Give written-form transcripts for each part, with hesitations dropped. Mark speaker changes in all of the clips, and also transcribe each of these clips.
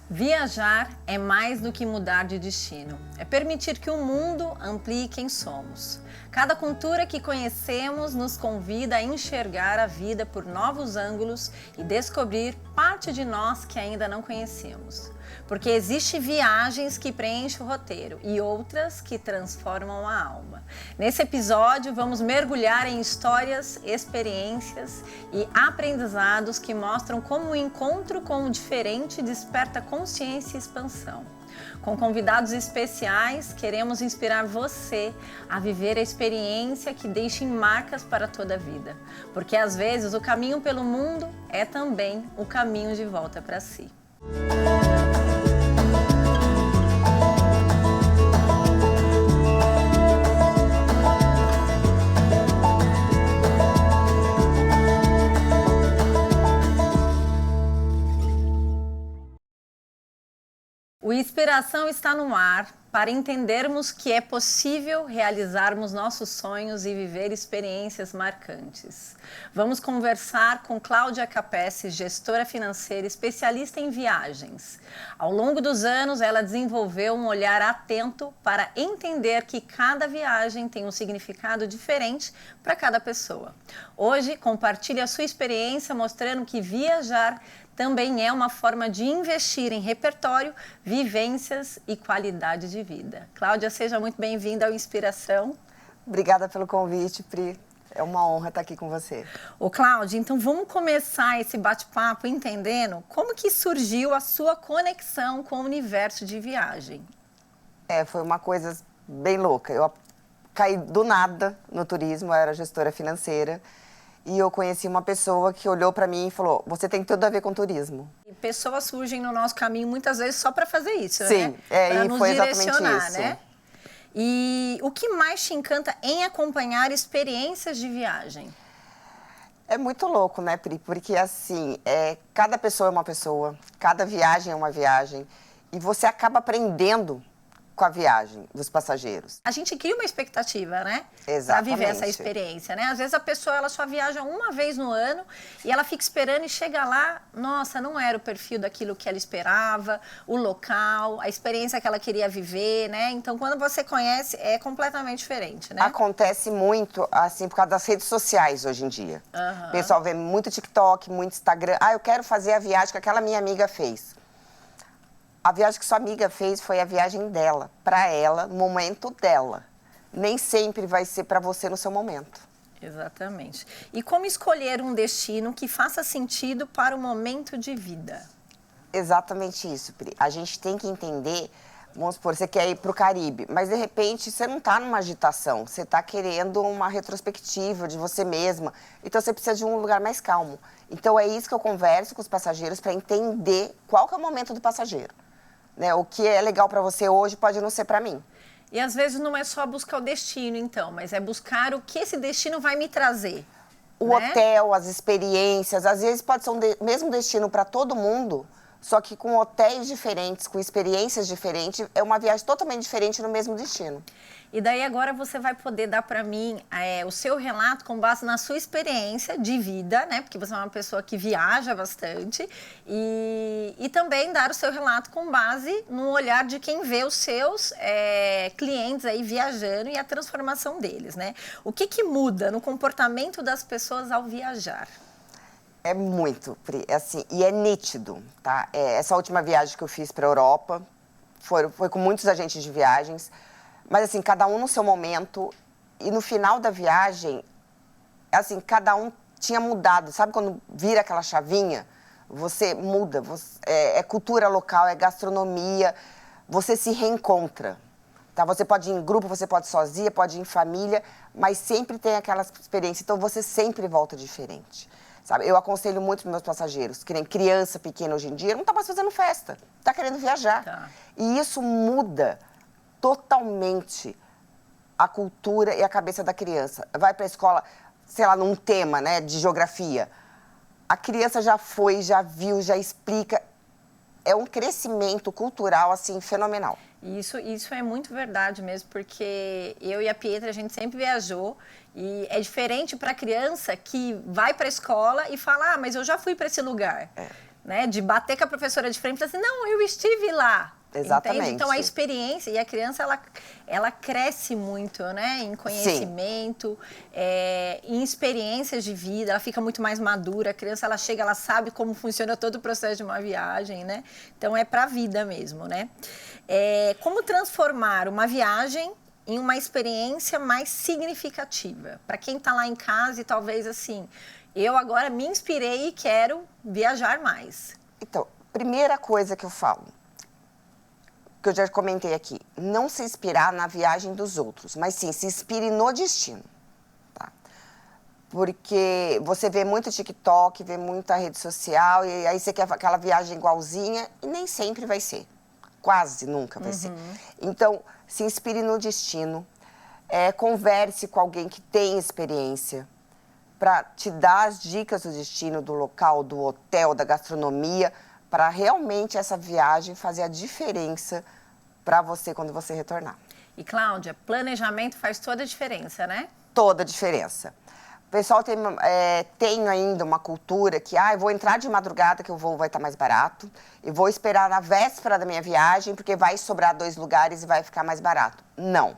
Speaker 1: Viajar é mais do que mudar de destino. É permitir que o mundo amplie quem somos. Cada cultura que conhecemos nos convida a enxergar a vida por novos ângulos e descobrir parte de nós que ainda não conhecemos. Porque existem viagens que preenchem o roteiro e outras que transformam a alma. Nesse episódio, vamos mergulhar em histórias, experiências e aprendizados que mostram como o encontro com o diferente desperta consciência e expansão. Com convidados especiais, queremos inspirar você a viver a experiência que deixe marcas para toda a vida. Porque às vezes o caminho pelo mundo é também o caminho de volta para si. O Inspiração está no ar para entendermos que é possível realizarmos nossos sonhos e viver experiências marcantes. Vamos conversar com Cláudia Capesse, gestora financeira especialista em viagens. Ao longo dos anos, ela desenvolveu um olhar atento para entender que cada viagem tem um significado diferente para cada pessoa. Hoje, compartilha a sua experiência mostrando que viajar também é uma forma de investir em repertório, vivências e qualidade de vida. Cláudia, seja muito bem-vinda ao Inspiração.
Speaker 2: Obrigada pelo convite, Pri. É uma honra estar aqui com você.
Speaker 1: Ô, Cláudia, então vamos começar esse bate-papo entendendo como que surgiu a sua conexão com o universo de viagem.
Speaker 2: Foi uma coisa bem louca. Eu caí do nada no turismo, eu era gestora financeira. E eu conheci uma pessoa que olhou para mim e falou, você tem tudo a ver com turismo.
Speaker 1: E pessoas surgem no nosso caminho muitas vezes só para fazer isso,
Speaker 2: Sim,
Speaker 1: né? Para nos
Speaker 2: foi
Speaker 1: direcionar,
Speaker 2: exatamente isso.
Speaker 1: Né? E o que mais te encanta em acompanhar experiências de viagem?
Speaker 2: É muito louco, né, Pri? Porque assim, cada pessoa é uma pessoa, cada viagem é uma viagem. E você acaba aprendendo com a viagem dos passageiros.
Speaker 1: A gente cria uma expectativa, né?
Speaker 2: Exatamente.
Speaker 1: Para viver essa experiência, né? Às vezes a pessoa ela só viaja uma vez no ano e ela fica esperando e chega lá, nossa, não era o perfil daquilo que ela esperava, o local, a experiência que ela queria viver, né? Então, quando você conhece, é completamente diferente, né?
Speaker 2: Acontece muito, assim, por causa das redes sociais hoje em dia.
Speaker 1: Uhum.
Speaker 2: O pessoal vê muito TikTok, muito Instagram. Eu quero fazer a viagem que aquela minha amiga fez. A viagem que sua amiga fez foi a viagem dela, para ela, no momento dela. Nem sempre vai ser para você no seu momento.
Speaker 1: Exatamente. E como escolher um destino que faça sentido para o momento de vida?
Speaker 2: Exatamente isso, Pri. A gente tem que entender, vamos supor, você quer ir para o Caribe, mas de repente você não está numa agitação, você está querendo uma retrospectiva de você mesma, então você precisa de um lugar mais calmo. Então é isso que eu converso com os passageiros para entender qual que é o momento do passageiro. Né, o que é legal para você hoje pode não ser para mim.
Speaker 1: E às vezes não é só buscar o destino, então, mas é buscar o que esse destino vai me trazer.
Speaker 2: O
Speaker 1: né?
Speaker 2: hotel, as experiências, às vezes pode ser mesmo destino para todo mundo, só que com hotéis diferentes, com experiências diferentes, é uma viagem totalmente diferente no mesmo destino.
Speaker 1: E daí agora você vai poder dar para mim o seu relato com base na sua experiência de vida, né? Porque você é uma pessoa que viaja bastante e também dar o seu relato com base no olhar de quem vê os seus clientes aí viajando e a transformação deles, né? O que muda no comportamento das pessoas ao viajar?
Speaker 2: É muito, assim, e é nítido, tá? Essa última viagem que eu fiz para a Europa foi com muitos agentes de viagens. Mas, assim, cada um no seu momento. E no final da viagem, assim, cada um tinha mudado. Sabe quando vira aquela chavinha? Você muda. É cultura local, é gastronomia. Você se reencontra. Tá? Você pode ir em grupo, você pode ir sozinha, pode ir em família. Mas sempre tem aquela experiência. Então, você sempre volta diferente. Sabe? Eu aconselho muito para meus passageiros. Que nem criança pequena hoje em dia, não está mais fazendo festa. Está querendo viajar.
Speaker 1: Tá.
Speaker 2: E isso muda totalmente a cultura e a cabeça da criança. Vai para a escola, sei lá, num tema, né, de geografia. A criança já foi, já viu, já explica. É um crescimento cultural, assim, fenomenal.
Speaker 1: Isso é muito verdade mesmo, porque eu e a Pietra, a gente sempre viajou e é diferente para a criança que vai para a escola e fala, mas eu já fui para esse lugar. né? De bater com a professora de frente e falar assim, não, eu estive lá.
Speaker 2: Exatamente.
Speaker 1: Entende? Então, a experiência, e a criança, ela cresce muito, né? Em conhecimento, em experiências de vida, ela fica muito mais madura. A criança, ela chega, ela sabe como funciona todo o processo de uma viagem, né? Então, é para a vida mesmo, né? Como transformar uma viagem em uma experiência mais significativa? Para quem está lá em casa e talvez assim, eu agora me inspirei e quero viajar mais.
Speaker 2: Então, primeira coisa que eu falo, que eu já comentei aqui, não se inspirar na viagem dos outros, mas sim, se inspire no destino, tá? Porque você vê muito TikTok, vê muita rede social, e aí você quer aquela viagem igualzinha, e nem sempre vai ser. Quase nunca vai ser. Então, se inspire no destino, converse com alguém que tem experiência, para te dar as dicas do destino, do local, do hotel, da gastronomia, para realmente essa viagem fazer a diferença para você quando você retornar.
Speaker 1: E, Cláudia, planejamento faz toda a diferença, né?
Speaker 2: Toda a diferença. O pessoal tem ainda uma cultura que, eu vou entrar de madrugada que o voo vai estar mais barato, e vou esperar na véspera da minha viagem, porque vai sobrar 2 lugares e vai ficar mais barato. Não.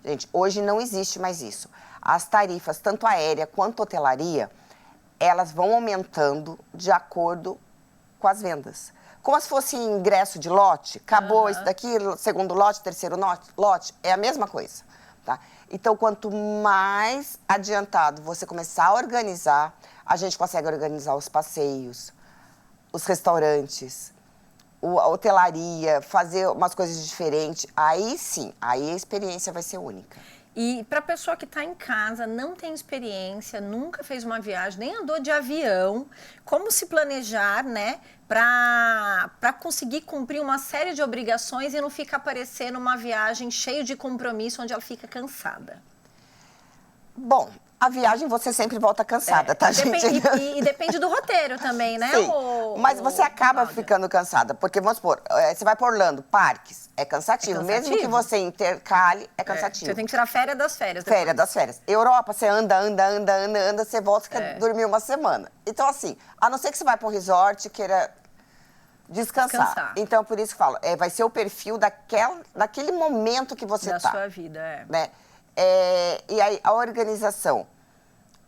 Speaker 2: Gente, hoje não existe mais isso. As tarifas, tanto aérea quanto hotelaria, elas vão aumentando de acordo com as vendas. Como se fosse ingresso de lote, acabou isso daqui, segundo lote, terceiro lote, é a mesma coisa, tá? Então, quanto mais adiantado você começar a organizar, a gente consegue organizar os passeios, os restaurantes, a hotelaria, fazer umas coisas diferentes. Aí sim, aí a experiência vai ser única.
Speaker 1: E para a pessoa que está em casa, não tem experiência, nunca fez uma viagem, nem andou de avião, como se planejar, né, para conseguir cumprir uma série de obrigações e não ficar parecendo uma viagem cheia de compromisso, onde ela fica cansada?
Speaker 2: Bom, a viagem você sempre volta cansada, tá, gente?
Speaker 1: E depende do roteiro também, né?
Speaker 2: Sim, mas você acaba ficando cansada, porque, vamos supor, você vai para Orlando, parques, é cansativo. Mesmo que você intercale, é cansativo.
Speaker 1: Você tem que tirar férias das férias.
Speaker 2: Férias das férias. Europa, você anda, você volta e quer dormir uma semana. Então, assim, a não ser que você vai para um resort e queira descansar. Então, por isso que eu falo, vai ser o perfil daquele momento que você tá.
Speaker 1: Da sua vida,
Speaker 2: né? E aí, a organização.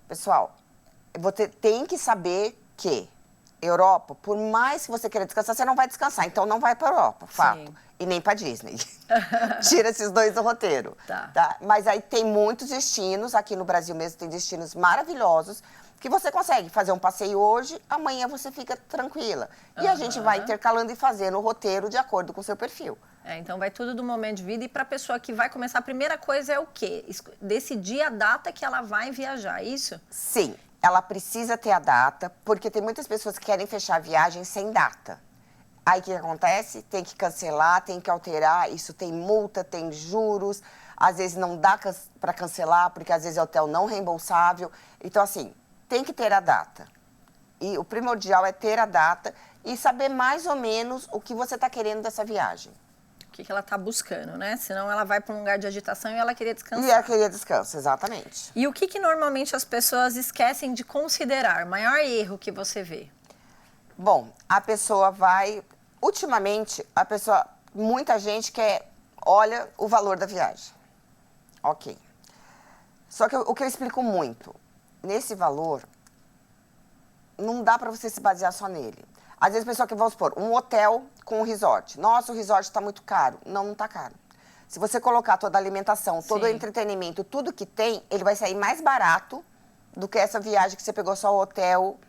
Speaker 2: Pessoal, você tem que saber que Europa, por mais que você queira descansar, você não vai descansar. Então, não vai para Europa, fato. Sim. E nem para Disney. Tira esses 2 do roteiro. Tá? Mas aí tem muitos destinos, aqui no Brasil mesmo tem destinos maravilhosos, que você consegue fazer um passeio hoje, amanhã você fica tranquila. E a gente vai intercalando e fazendo o roteiro de acordo com o seu perfil.
Speaker 1: Então vai tudo do momento de vida. E para a pessoa que vai começar, a primeira coisa é o quê? Decidir a data que ela vai viajar, é isso?
Speaker 2: Sim, ela precisa ter a data, porque tem muitas pessoas que querem fechar a viagem sem data. Aí o que acontece? Tem que cancelar, tem que alterar, isso tem multa, tem juros, às vezes não dá para cancelar, porque às vezes é hotel não reembolsável. Então, assim, tem que ter a data. E o primordial é ter a data e saber mais ou menos o que você está querendo dessa viagem.
Speaker 1: O que ela está buscando, né? Senão ela vai para um lugar de agitação e ela queria descansar.
Speaker 2: E ela queria descanso, exatamente.
Speaker 1: E o que normalmente as pessoas esquecem de considerar? O maior erro que você vê?
Speaker 2: Bom, a pessoa vai... Ultimamente, muita gente olha o valor da viagem. Ok. Só que o que eu explico muito, nesse valor, não dá para você se basear só nele. Às vezes a pessoa que, vamos supor, um hotel com um resort. Nossa, o resort está muito caro. Não está caro. Se você colocar toda a alimentação, todo o entretenimento, tudo que tem, ele vai sair mais barato do que essa viagem que você pegou só o hotel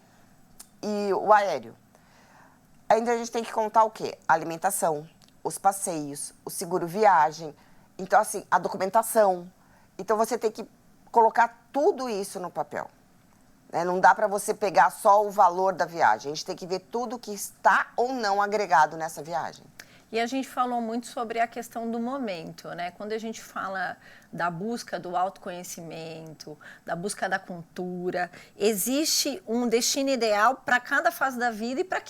Speaker 2: e o aéreo. Ainda a gente tem que contar o quê? A alimentação, os passeios, o seguro viagem. Então, assim, a documentação. Então, você tem que colocar tudo isso no papel. Não dá para você pegar só o valor da viagem. A gente tem que ver tudo que está ou não agregado nessa viagem.
Speaker 1: E a gente falou muito sobre a questão do momento, né? Quando a gente fala da busca do autoconhecimento, da busca da cultura, existe um destino ideal para cada fase da vida e para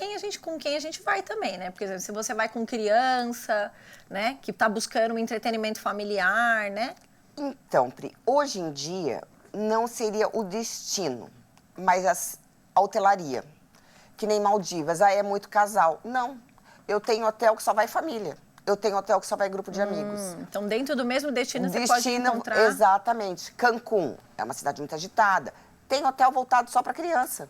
Speaker 1: com quem a gente vai também, né? Porque, por exemplo, se você vai com criança, né? Que está buscando um entretenimento familiar, né?
Speaker 2: Então, Pri, hoje em dia não seria o destino, mas a hotelaria. que nem Maldivas, é muito casal. Não, eu tenho hotel que só vai família. Eu tenho hotel que só vai grupo de amigos.
Speaker 1: Então, dentro do mesmo destino, você pode encontrar...
Speaker 2: Exatamente. Cancún é uma cidade muito agitada. Tem hotel voltado só para criança.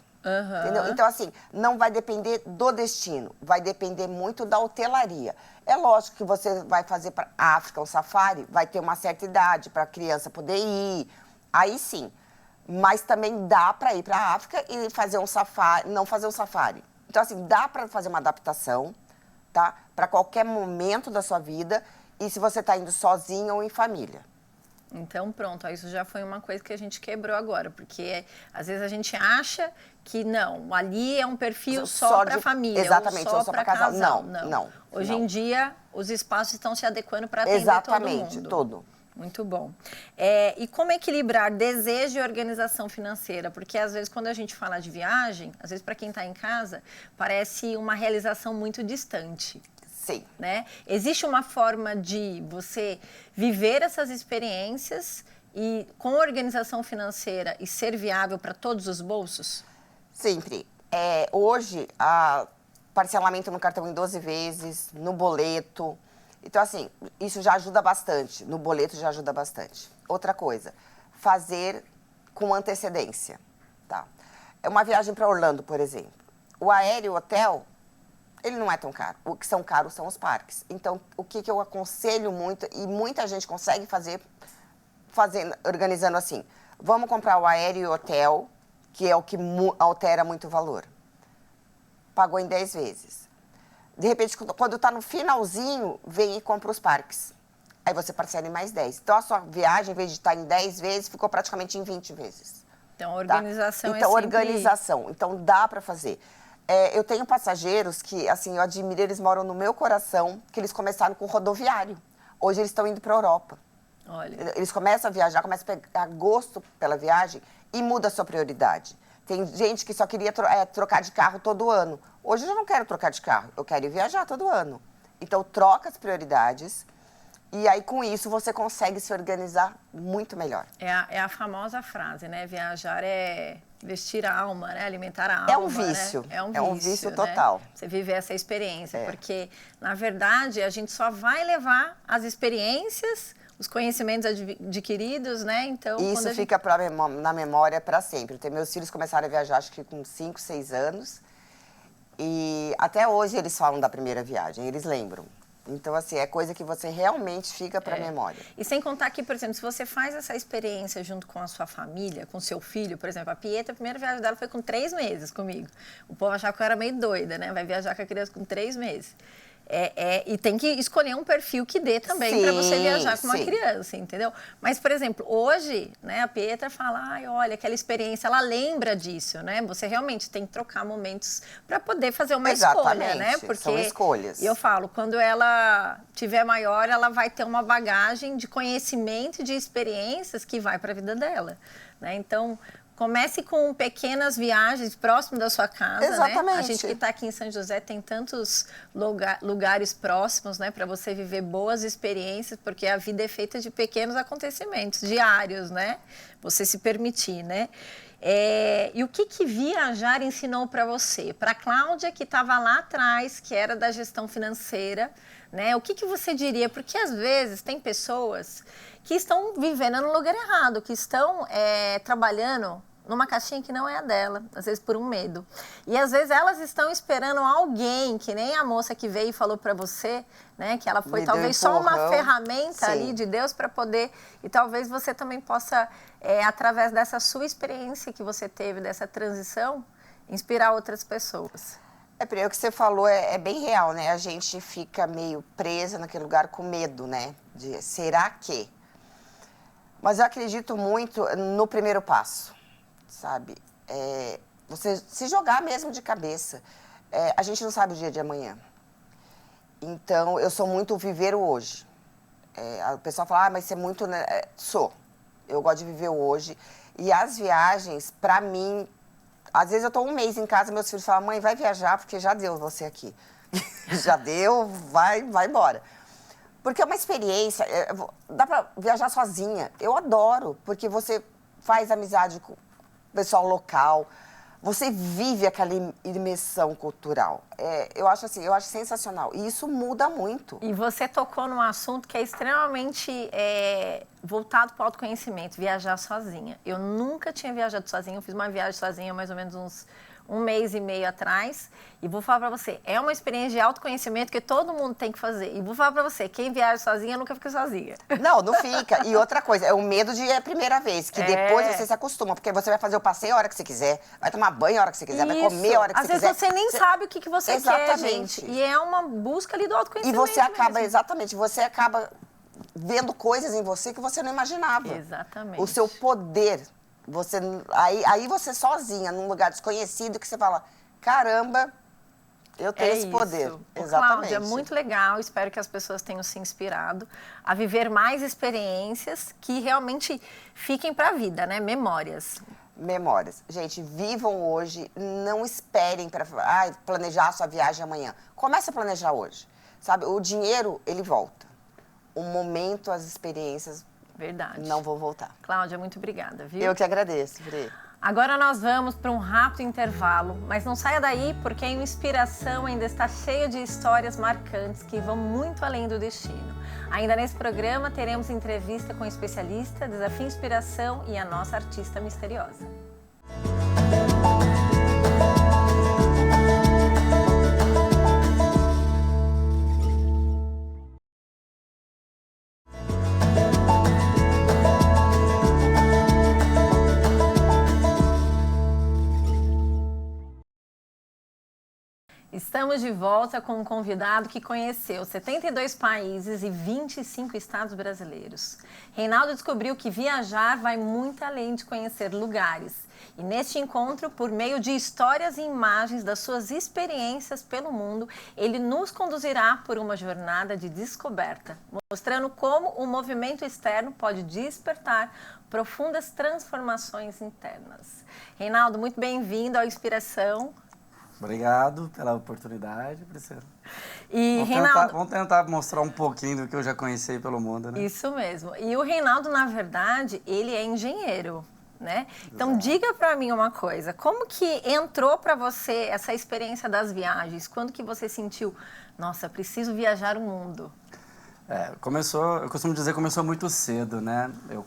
Speaker 2: Entendeu? Então, assim, não vai depender do destino. Vai depender muito da hotelaria. É lógico que você vai fazer para África, o safari, vai ter uma certa idade para a criança poder ir. Aí sim. Mas também dá para ir para a África e fazer um safari, não fazer um safari. Então, assim, dá para fazer uma adaptação, tá? Para qualquer momento da sua vida e se você está indo sozinho ou em família.
Speaker 1: Então, pronto, isso já foi uma coisa que a gente quebrou agora, porque às vezes a gente acha que não, ali é um perfil só para família,
Speaker 2: exatamente,
Speaker 1: ou só para casal.
Speaker 2: Não.
Speaker 1: Hoje em dia, os espaços estão se adequando para atender todo mundo.
Speaker 2: Exatamente, todo.
Speaker 1: Muito bom. E como equilibrar desejo e organização financeira? Porque, às vezes, quando a gente fala de viagem, às vezes, para quem está em casa, parece uma realização muito distante.
Speaker 2: Sim.
Speaker 1: Né? Existe uma forma de você viver essas experiências e com organização financeira e ser viável para todos os bolsos?
Speaker 2: Sempre. Hoje, parcelamento no cartão em 12 vezes, no boleto... Então, assim, isso já ajuda bastante. No boleto já ajuda bastante. Outra coisa, fazer com antecedência, tá? É uma viagem para Orlando, por exemplo. O aéreo e o hotel, ele não é tão caro. O que são caros são os parques. Então, o que eu aconselho muito, e muita gente consegue fazer, organizando assim, vamos comprar o aéreo e o hotel, que é o que altera muito o valor. Pagou em 10 vezes. De repente, quando está no finalzinho, vem e compra os parques. Aí você parcela em mais 10. Então, a sua viagem, em vez de estar em 10 vezes, ficou praticamente em 20 vezes.
Speaker 1: Então, a organização
Speaker 2: tá? Então,
Speaker 1: sempre...
Speaker 2: organização. Então, dá para fazer. Eu tenho passageiros que, assim, eu admiro, eles moram no meu coração, que eles começaram com rodoviário. Hoje, eles estão indo para a Europa.
Speaker 1: Olha.
Speaker 2: Eles começam a viajar, começam a pegar gosto pela viagem e muda a sua prioridade. Tem gente que só queria trocar de carro todo ano. Hoje eu já não quero trocar de carro, eu quero ir viajar todo ano. Então, troca as prioridades e aí, com isso, você consegue se organizar muito melhor.
Speaker 1: É a famosa frase, né? Viajar é vestir a alma, né? Alimentar a alma.
Speaker 2: É um vício.
Speaker 1: Né?
Speaker 2: É um vício total.
Speaker 1: Né? Você viver essa experiência. Porque, na verdade, a gente só vai levar as experiências... os conhecimentos adquiridos, né? Então,
Speaker 2: isso fica na memória para sempre. Meus filhos começaram a viajar, acho que com 5, 6 anos. E até hoje eles falam da primeira viagem, eles lembram. Então, assim, é coisa que você realmente fica para a memória.
Speaker 1: E sem contar que, por exemplo, se você faz essa experiência junto com a sua família, com seu filho, por exemplo, a Pietra, a primeira viagem dela foi com 3 meses comigo. O povo achava que eu era meio doida, né? Vai viajar com a criança com 3 meses. E tem que escolher um perfil que dê também para você viajar com uma criança, entendeu? Mas, por exemplo, hoje, né, a Pietra fala, olha, aquela experiência, ela lembra disso, né? Você realmente tem que trocar momentos para poder fazer uma escolha, né?
Speaker 2: Porque são escolhas.
Speaker 1: E eu falo, quando ela tiver maior, ela vai ter uma bagagem de conhecimento e de experiências que vai para a vida dela, né? Então, comece com pequenas viagens próximo da sua casa,
Speaker 2: exatamente,
Speaker 1: né? A gente que está aqui em São José tem tantos lugares próximos, né? Para você viver boas experiências, porque a vida é feita de pequenos acontecimentos diários, né? Você se permitir, né? E o que viajar ensinou para você? Para a Cláudia, que estava lá atrás, que era da gestão financeira, né? O que você diria? Porque às vezes tem pessoas que estão vivendo no lugar errado, que estão trabalhando numa caixinha que não é a dela, às vezes por um medo. E às vezes elas estão esperando alguém, que nem a moça que veio e falou para você, né, que ela foi talvez só uma ferramenta ali de Deus para poder, e talvez você também possa, através dessa sua experiência que você teve, dessa transição, inspirar outras pessoas.
Speaker 2: O que você falou é bem real, né? A gente fica meio presa naquele lugar com medo, né? De será que? Mas eu acredito muito no primeiro passo, sabe? Você se jogar mesmo de cabeça. A gente não sabe o dia de amanhã. Então, eu sou muito viver o hoje. O pessoal fala, mas você é muito... Né? Sou. Eu gosto de viver o hoje. E as viagens, para mim... Às vezes eu estou um mês em casa, meus filhos falam, mãe, vai viajar, porque já deu você aqui. Já deu, vai embora. Porque é uma experiência, dá para viajar sozinha. Eu adoro, porque você faz amizade com o pessoal local. você vive aquela imersão cultural. Eu acho assim, eu acho sensacional. E isso muda muito.
Speaker 1: E você tocou num assunto que é extremamente voltado para o autoconhecimento, viajar sozinha. Eu nunca tinha viajado sozinha, eu fiz uma viagem sozinha mais ou menos uns 1 mês e meio atrás. E vou falar para você, é uma experiência de autoconhecimento que todo mundo tem que fazer. E vou falar para você, quem viaja sozinha nunca fica sozinha.
Speaker 2: Não fica. E outra coisa, é o medo de ir a primeira vez, que depois você se acostuma, porque você vai fazer o passeio a hora que você quiser, vai tomar banho a hora que você quiser, vai comer a hora que você quiser.
Speaker 1: Às vezes você nem sabe o que você quer, gente. E é uma busca ali do autoconhecimento.
Speaker 2: E você acaba,
Speaker 1: mesmo.
Speaker 2: exatamente, você acaba vendo coisas em você que você não imaginava.
Speaker 1: Exatamente.
Speaker 2: O seu poder. Aí você sozinha, num lugar desconhecido, que você fala, caramba, eu tenho esse poder. Exatamente.
Speaker 1: Cláudia, é muito legal. Espero que as pessoas tenham se inspirado a viver mais experiências que realmente fiquem para a vida, né? Memórias.
Speaker 2: Memórias. Gente, vivam hoje, não esperem para planejar a sua viagem amanhã. Comece a planejar hoje. Sabe, o dinheiro, ele volta. O momento, as experiências,
Speaker 1: verdade,
Speaker 2: não vão voltar.
Speaker 1: Cláudia, muito obrigada, viu?
Speaker 2: Eu que agradeço, Fri.
Speaker 1: Agora nós vamos para um rápido intervalo, mas não saia daí porque a Inspiração ainda está cheia de histórias marcantes que vão muito além do destino. Ainda nesse programa teremos entrevista com especialista, desafio Inspiração e a nossa artista misteriosa. Estamos de volta com um convidado que conheceu 72 países e 25 estados brasileiros. Reinaldo descobriu que viajar vai muito além de conhecer lugares. E neste encontro, por meio de histórias e imagens das suas experiências pelo mundo, ele nos conduzirá por uma jornada de descoberta, mostrando como o movimento externo pode despertar profundas transformações internas. Reinaldo, muito bem-vindo ao Inspiração.
Speaker 3: Obrigado pela oportunidade, Priscila.
Speaker 1: E Reinaldo,
Speaker 3: vamos tentar mostrar um pouquinho do que eu já conheci pelo mundo, né?
Speaker 1: Isso mesmo. E o Reinaldo, na verdade, ele é engenheiro, né? Então, diga para mim uma coisa. Como que entrou para você essa experiência das viagens? Quando que você sentiu, nossa, preciso viajar o mundo?
Speaker 3: Eu costumo dizer que começou muito cedo, né? Eu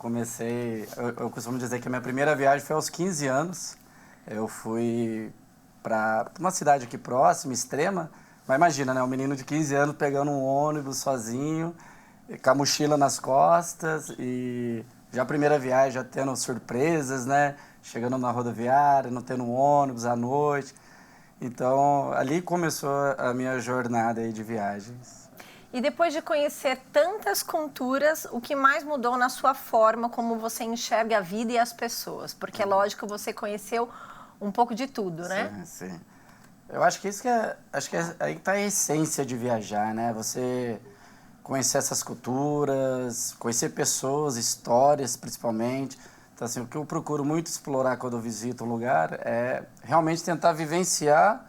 Speaker 3: costumo dizer que a minha primeira viagem foi aos 15 anos. Eu fui para uma cidade aqui próxima, Extrema, mas imagina, né, um menino de 15 anos pegando um ônibus sozinho, com a mochila nas costas e já a primeira viagem já tendo surpresas, né, chegando na rodoviária, não tendo um ônibus à noite. Então, ali começou a minha jornada aí de viagens.
Speaker 1: E depois de conhecer tantas culturas, o que mais mudou na sua forma, como você enxerga a vida e as pessoas? Porque é lógico que você conheceu um pouco de tudo, né?
Speaker 3: Sim, sim. Eu acho que aí está a essência de viajar, né? Você conhecer essas culturas, conhecer pessoas, histórias, principalmente. Então, assim, o que eu procuro muito explorar quando eu visito um lugar é realmente tentar vivenciar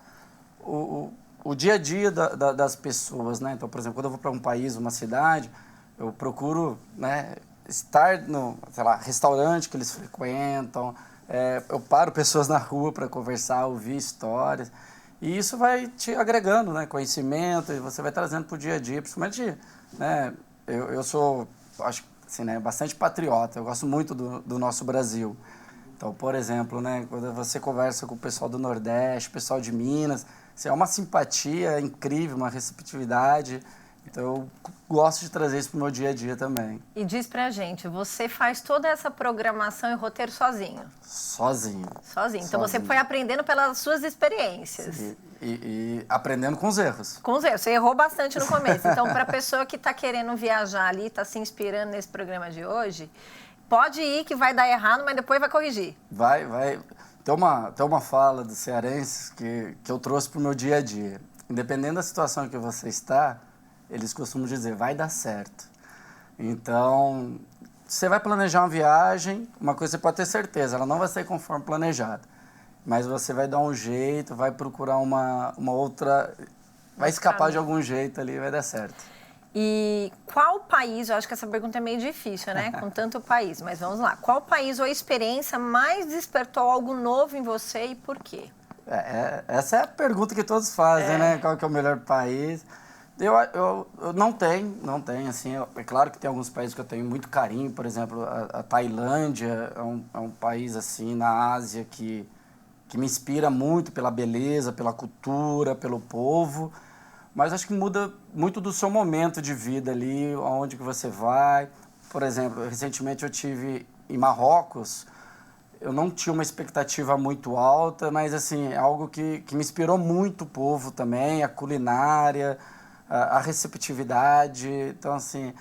Speaker 3: o dia a dia das pessoas, né? Então, por exemplo, quando eu vou para um país, uma cidade, eu procuro, né, estar no, sei lá, restaurante que eles frequentam. Eu paro pessoas na rua para conversar, ouvir histórias. E isso vai te agregando, né, conhecimento, e você vai trazendo para o dia a dia. Principalmente, né, eu sou, acho assim, né, bastante patriota. Eu gosto muito do nosso Brasil. Então, por exemplo, né, quando você conversa com o pessoal do Nordeste, o pessoal de Minas, assim, é uma simpatia incrível, uma receptividade. Então, eu gosto de trazer isso para o meu dia a dia também.
Speaker 1: E diz pra gente, você faz toda essa programação e roteiro sozinho?
Speaker 3: Sozinho.
Speaker 1: Sozinho. Então, você foi aprendendo pelas suas experiências.
Speaker 3: E aprendendo com os erros.
Speaker 1: Com os erros. Você errou bastante no começo. Então, para a pessoa que está querendo viajar ali, está se inspirando nesse programa de hoje, pode ir que vai dar errado, mas depois vai corrigir.
Speaker 3: Vai. Tem uma fala dos cearenses que eu trouxe para o meu dia a dia. Independente da situação que você está, eles costumam dizer, vai dar certo. Então, você vai planejar uma viagem, uma coisa você pode ter certeza, ela não vai sair conforme planejado. Mas você vai dar um jeito, vai procurar uma outra, vai escapar de algum jeito ali, vai dar certo.
Speaker 1: E qual país, eu acho que essa pergunta é meio difícil, né? Com tanto país, mas vamos lá. Qual país ou experiência mais despertou algo novo em você e por quê?
Speaker 3: Essa é a pergunta que todos fazem, né? Qual que é o melhor país? Eu não tenho, assim, é claro que tem alguns países que eu tenho muito carinho, por exemplo, a Tailândia é um país, assim, na Ásia que me inspira muito pela beleza, pela cultura, pelo povo, mas acho que muda muito do seu momento de vida ali, aonde que você vai. Por exemplo, recentemente eu tive em Marrocos, eu não tinha uma expectativa muito alta, mas assim, é algo que me inspirou muito o povo também, a culinária, a receptividade. Então, assim,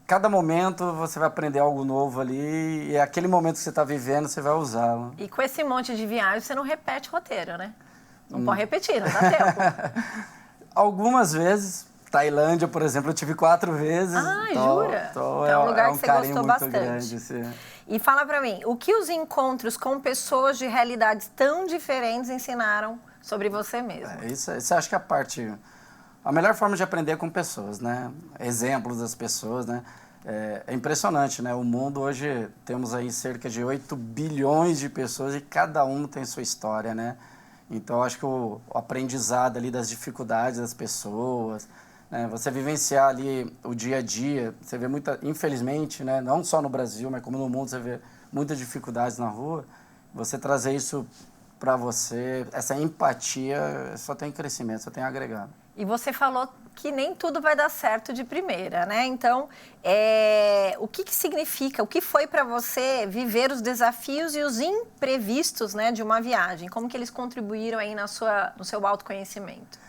Speaker 3: cada momento você vai aprender algo novo ali e é aquele momento que você está vivendo, você vai usá-lo.
Speaker 1: E com esse monte de viagem, você não repete roteiro, né? Não pode repetir, não dá tempo.
Speaker 3: Algumas vezes. Tailândia, por exemplo, eu tive 4 vezes.
Speaker 1: Ah, jura? Então é um lugar que você gostou bastante.
Speaker 3: Grande, sim.
Speaker 1: E fala pra mim, o que os encontros com pessoas de realidades tão diferentes ensinaram sobre você mesmo?
Speaker 3: Isso acho que é a melhor forma de aprender é com pessoas, né? Exemplos das pessoas, né? É impressionante, né? O mundo hoje, temos aí cerca de 8 bilhões de pessoas e cada um tem sua história, né? Então, acho que o aprendizado ali das dificuldades das pessoas, né? Você vivenciar ali o dia a dia, você vê infelizmente, né? Não só no Brasil, mas como no mundo, você vê muitas dificuldades na rua. Você trazer isso para você, essa empatia, só tem crescimento, só tem agregado.
Speaker 1: E você falou que nem tudo vai dar certo de primeira, né? Então, o que significa, o que foi para você viver os desafios e os imprevistos, né, de uma viagem? Como que eles contribuíram aí no seu autoconhecimento?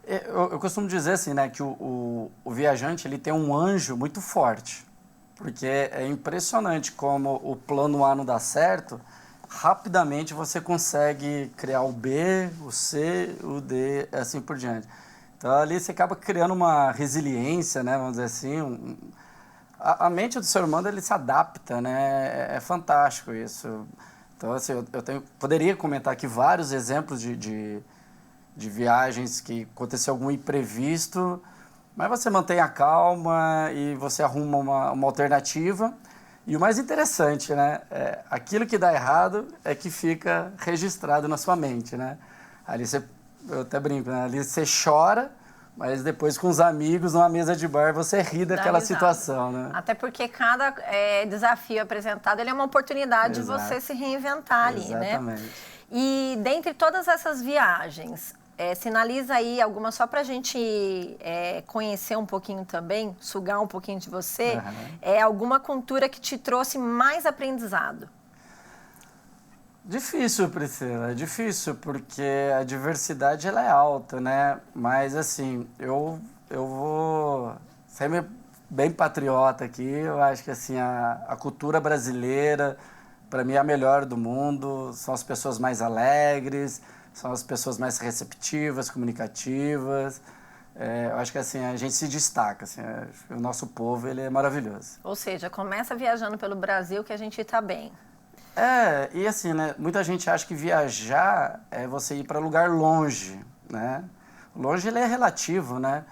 Speaker 3: Eu costumo dizer assim, né, que o viajante ele tem um anjo muito forte, porque é impressionante como o plano A não dá certo, rapidamente você consegue criar o B, o C, o D, assim por diante. Então ali você acaba criando uma resiliência, né, vamos dizer assim, a mente do ser humano ele se adapta, né, é fantástico isso. Então assim, poderia comentar aqui vários exemplos de viagens que aconteceu algum imprevisto, mas você mantém a calma e você arruma uma alternativa. E o mais interessante, né, aquilo que dá errado é que fica registrado na sua mente, né? Ali eu até brinco, né? Ali você chora, mas depois com os amigos numa mesa de bar você ri daquela situação, né?
Speaker 1: Até porque cada desafio apresentado ele é uma oportunidade de você se reinventar ali, né?
Speaker 3: Exatamente.
Speaker 1: E dentre todas essas viagens, sinaliza aí alguma só para a gente conhecer um pouquinho também, sugar um pouquinho de você, alguma cultura que te trouxe mais aprendizado?
Speaker 3: Difícil, Priscila, é difícil, porque a diversidade ela é alta, né? Mas assim, eu vou ser bem patriota aqui, eu acho que assim, a cultura brasileira, para mim, é a melhor do mundo, são as pessoas mais alegres, são as pessoas mais receptivas, comunicativas. Eu acho que assim, a gente se destaca, assim, o nosso povo ele é maravilhoso.
Speaker 1: Ou seja, começa viajando pelo Brasil que a gente está bem.
Speaker 3: E assim, né, muita gente acha que viajar é você ir para lugar longe, né? Longe ele é relativo, né?